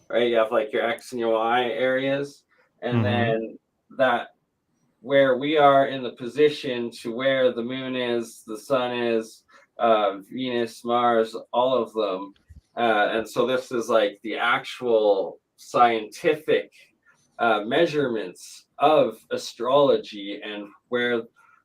right? You have like your X and your Y areas, and then that where we are in the position to where the moon is, the sun is, Venus, Mars, all of them. And so this is like the actual scientific measurements of astrology and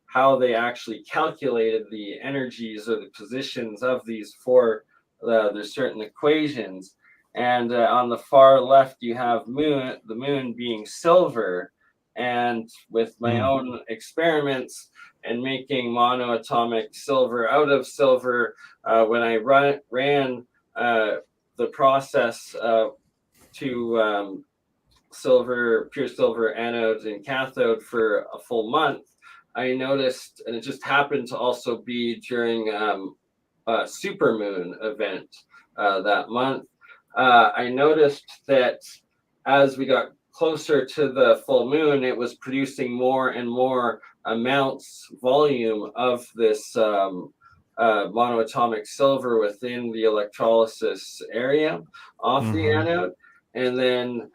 how they actually calculated the energies or the positions of these 4 there's certain equations. And on the far left you have the moon being silver, and with my own experiments and making monoatomic silver out of silver, when I ran the the process to pure silver anode and cathode for a full month, I noticed, and it just happened to also be during a supermoon event that month, I noticed that as we got closer to the full moon, it was producing more and more volume of this monoatomic silver within the electrolysis area off the anode. And then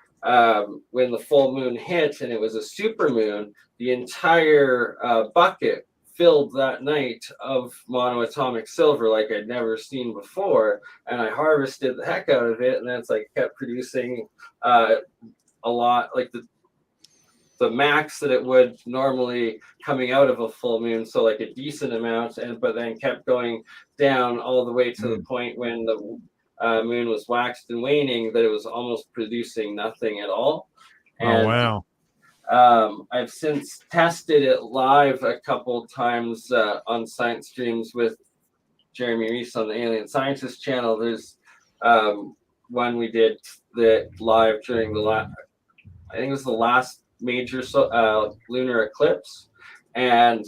when the full moon hit and it was a super moon, the entire bucket filled that night of monoatomic silver like I'd never seen before. And I harvested the heck out of it, and then it's like kept producing a lot, like the max that it would normally coming out of a full moon, so like a decent amount, but then kept going down all the way to the point when the moon was waxed and waning, that it was almost producing nothing at all. And, oh wow! I've since tested it live a couple times on science streams with Jeremy Reese on the Alien Scientist channel. There's one we did that live during I think it was the last major lunar eclipse, and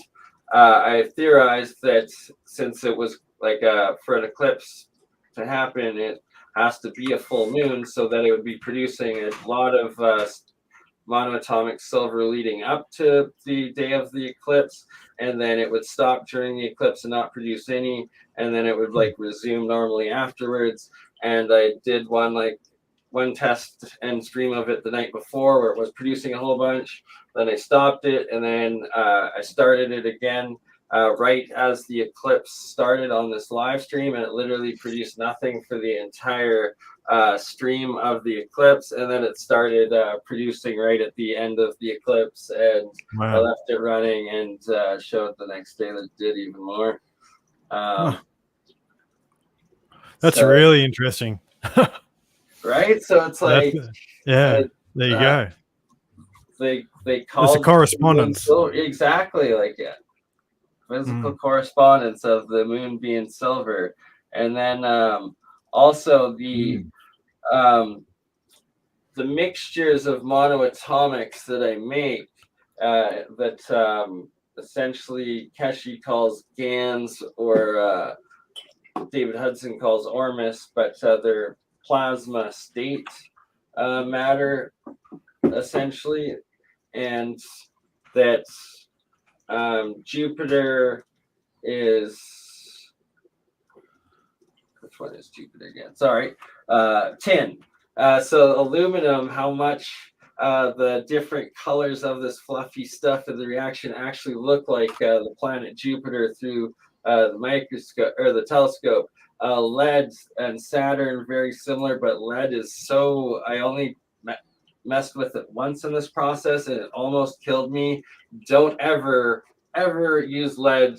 I theorized that since it was like for an eclipse to happen, it has to be a full moon, so that it would be producing a lot of monoatomic silver leading up to the day of the eclipse, and then it would stop during the eclipse and not produce any, and then it would like resume normally afterwards. And I did one test and stream of it the night before where it was producing a whole bunch. Then I stopped it, and then I started it again right as the eclipse started on this live stream, and it literally produced nothing for the entire stream of the eclipse. And then it started producing right at the end of the eclipse, and I left it running and showed the next day that it did even more. That's really interesting. Right? So it's like, there you go. They call it's a correspondence. Exactly, like physical correspondence of the moon being silver. And then also the mixtures of monoatomics that I make that essentially Keshi calls GANs, or David Hudson calls ORMUS, but they're plasma state matter essentially, and that Jupiter is, which one is Jupiter again? Sorry, tin. So aluminum, how much the different colors of this fluffy stuff of the reaction actually look like the planet Jupiter through the microscope or the telescope. Lead and Saturn very similar, but lead is so, I only messed with it once in this process and it almost killed me. Don't ever use lead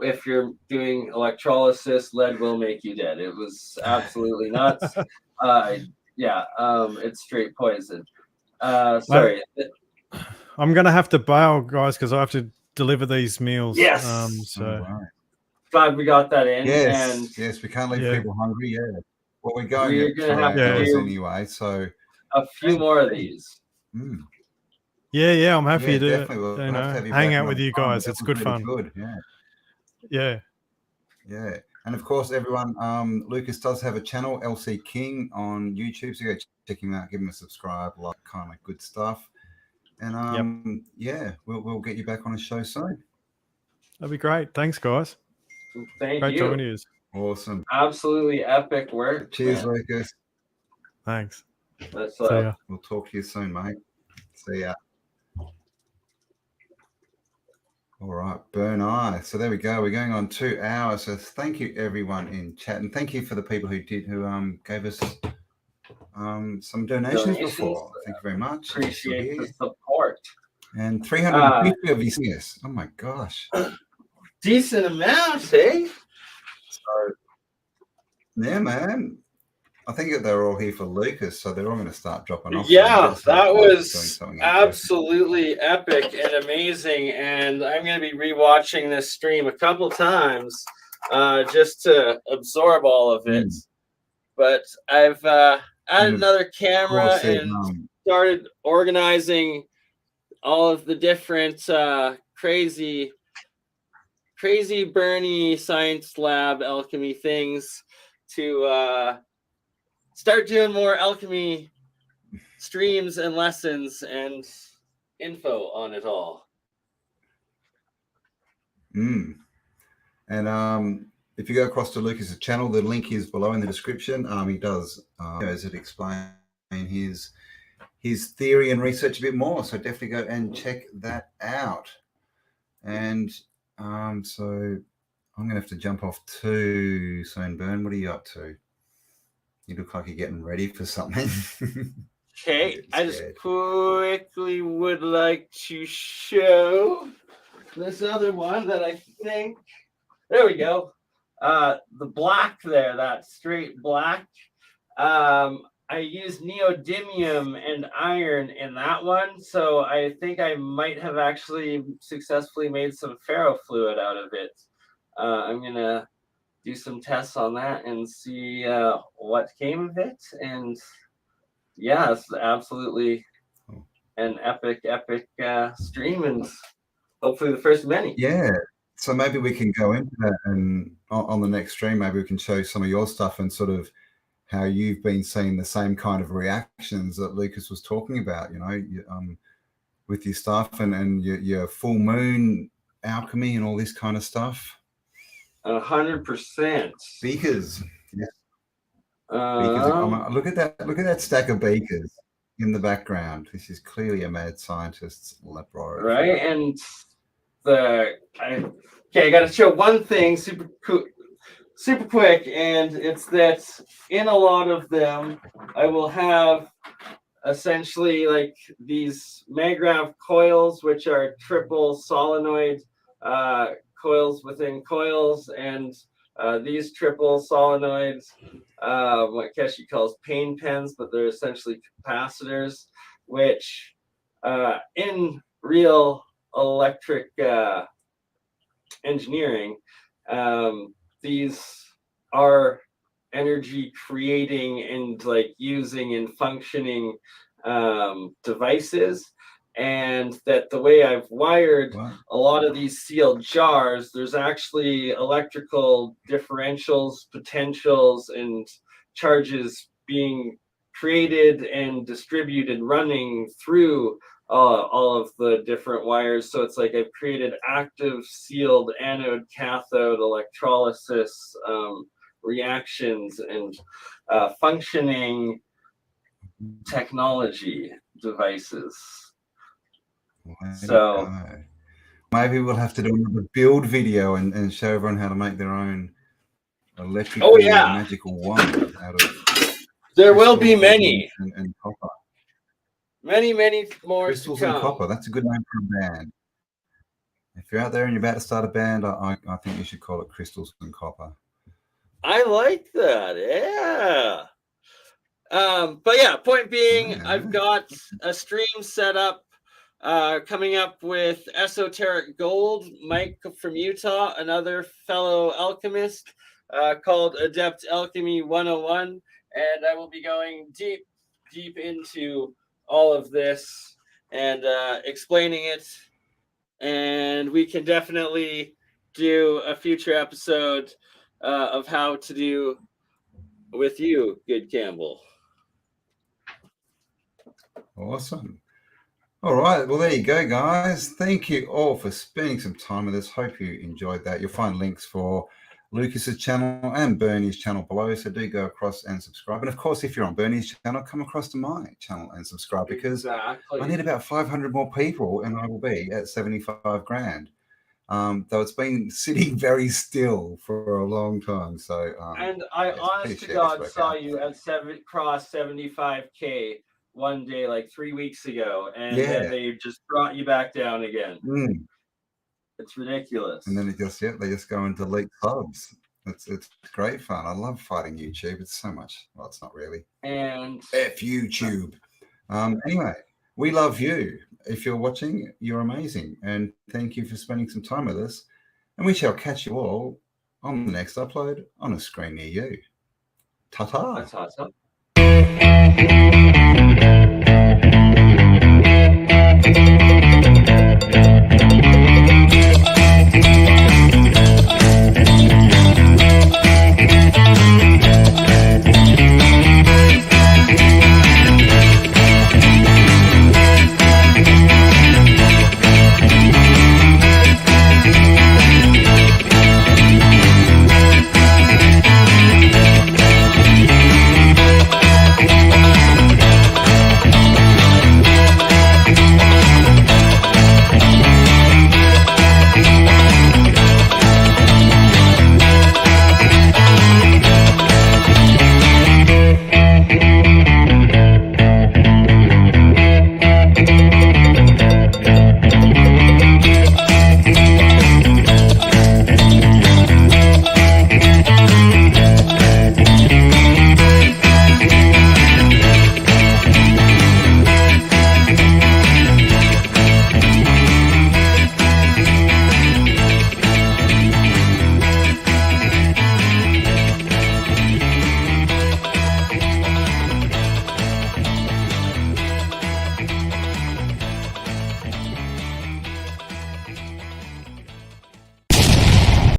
if you're doing electrolysis. Lead will make you dead. It was absolutely nuts. It's straight poison. Sorry. I'm gonna have to bail, guys, because I have to deliver these meals. Yes. Glad we got that in. Yes, we can't leave people hungry. Yeah. Well, we're going to have to do anyway, so a few more of these. Yeah, I'm happy to we'll hang out with you guys. It's good fun. Good. Yeah. And of course, everyone, Lucas does have a channel, LC King, on YouTube, so go check him out, give him a subscribe, like, kind of good stuff. And we'll get you back on a show soon. That'd be great. Thanks, guys. Thank great you. talking to you. Awesome. Absolutely epic work. Cheers, Lucas. Thanks. We'll talk to you soon, mate. See ya. All right, BurnEye. So there we go. We're going on 2 hours. So thank you, everyone in chat, and thank you for the people who gave us some donations before. Thank you very much. Appreciate the support. And 350 of you see us. Oh my gosh. Decent amount, eh? So, yeah, man. I think they're all here for Lucas, so they're all going to start dropping off. Yeah, that was absolutely epic and amazing. And I'm going to be rewatching this stream a couple times just to absorb all of it. But I've added another camera and started organizing all of the different crazy BurnEye science lab alchemy things to start doing more alchemy streams and lessons and info on it all. And if you go across to Lucas's channel, the link is below in the description. He does videos that explain his theory and research a bit more. So definitely go and check that out. And so I'm going to have to jump off too soon. Burn, what are you up to? You look like you're getting ready for something. Okay, I just quickly would like to show this other one that I think, there we go. The black there, that straight black. I used neodymium and iron in that one, so I think I might have actually successfully made some ferrofluid out of it. I'm gonna do some tests on that and see what came of it. And yeah, it's absolutely an epic stream, and hopefully the first of many. Yeah. So maybe we can go into that, and on the next stream, maybe we can show some of your stuff and sort of how you've been seeing the same kind of reactions that Lucas was talking about, you know, with your stuff and your full moon alchemy and all this kind of stuff. 100%. Beakers. Yeah. Beakers. Look at that stack of beakers in the background. This is clearly a mad scientist's laboratory. Right, and I got to show one thing super quick, and it's that in a lot of them, I will have essentially like these Magrav coils, which are triple solenoid coils within coils, and these triple solenoids, what Keshi calls pain pens, but they're essentially capacitors, which in real electric engineering, these are energy creating and like using and functioning devices. And that the way I've wired a lot of these sealed jars, there's actually electrical differentials, potentials, and charges being created and distributed running through all of the different wires. So it's like I've created active sealed anode cathode electrolysis reactions and functioning technology devices. So maybe we'll have to do another build video and show everyone how to make their own electrical magical wand out of there will be many and copper. Many more Crystals and copper. That's a good name for a band. If you're out there and you're about to start a band, I think you should call it Crystals and Copper. I like that. Yeah. But yeah, point being, I've got a stream set up coming up with Esoteric Gold, Mike from Utah, another fellow alchemist, called Adept Alchemy 101. And I will be going deep into all of this and explaining it. And we can definitely do a future episode of how to do with you, good Campbell. Awesome. All right. Well, there you go, guys. Thank you all for spending some time with us. Hope you enjoyed that. You'll find links for Lucas's channel and BurnEye's channel below. So do go across and subscribe. And of course, if you're on BurnEye's channel, come across to my channel and subscribe, because I need about 500 more people and I will be at 75 grand. Though it's been sitting very still for a long time. So and I honest to God saw you at cross 75K one day like 3 weeks ago, and then they just brought you back down again. It's ridiculous. And then they just go and delete subs. It's great fun. I love fighting YouTube. It's so much. Well, it's not really. And F YouTube. Anyway, we love you. If you're watching, you're amazing. And thank you for spending some time with us. And we shall catch you all on the next upload on a screen near you. Ta-ta. That's awesome.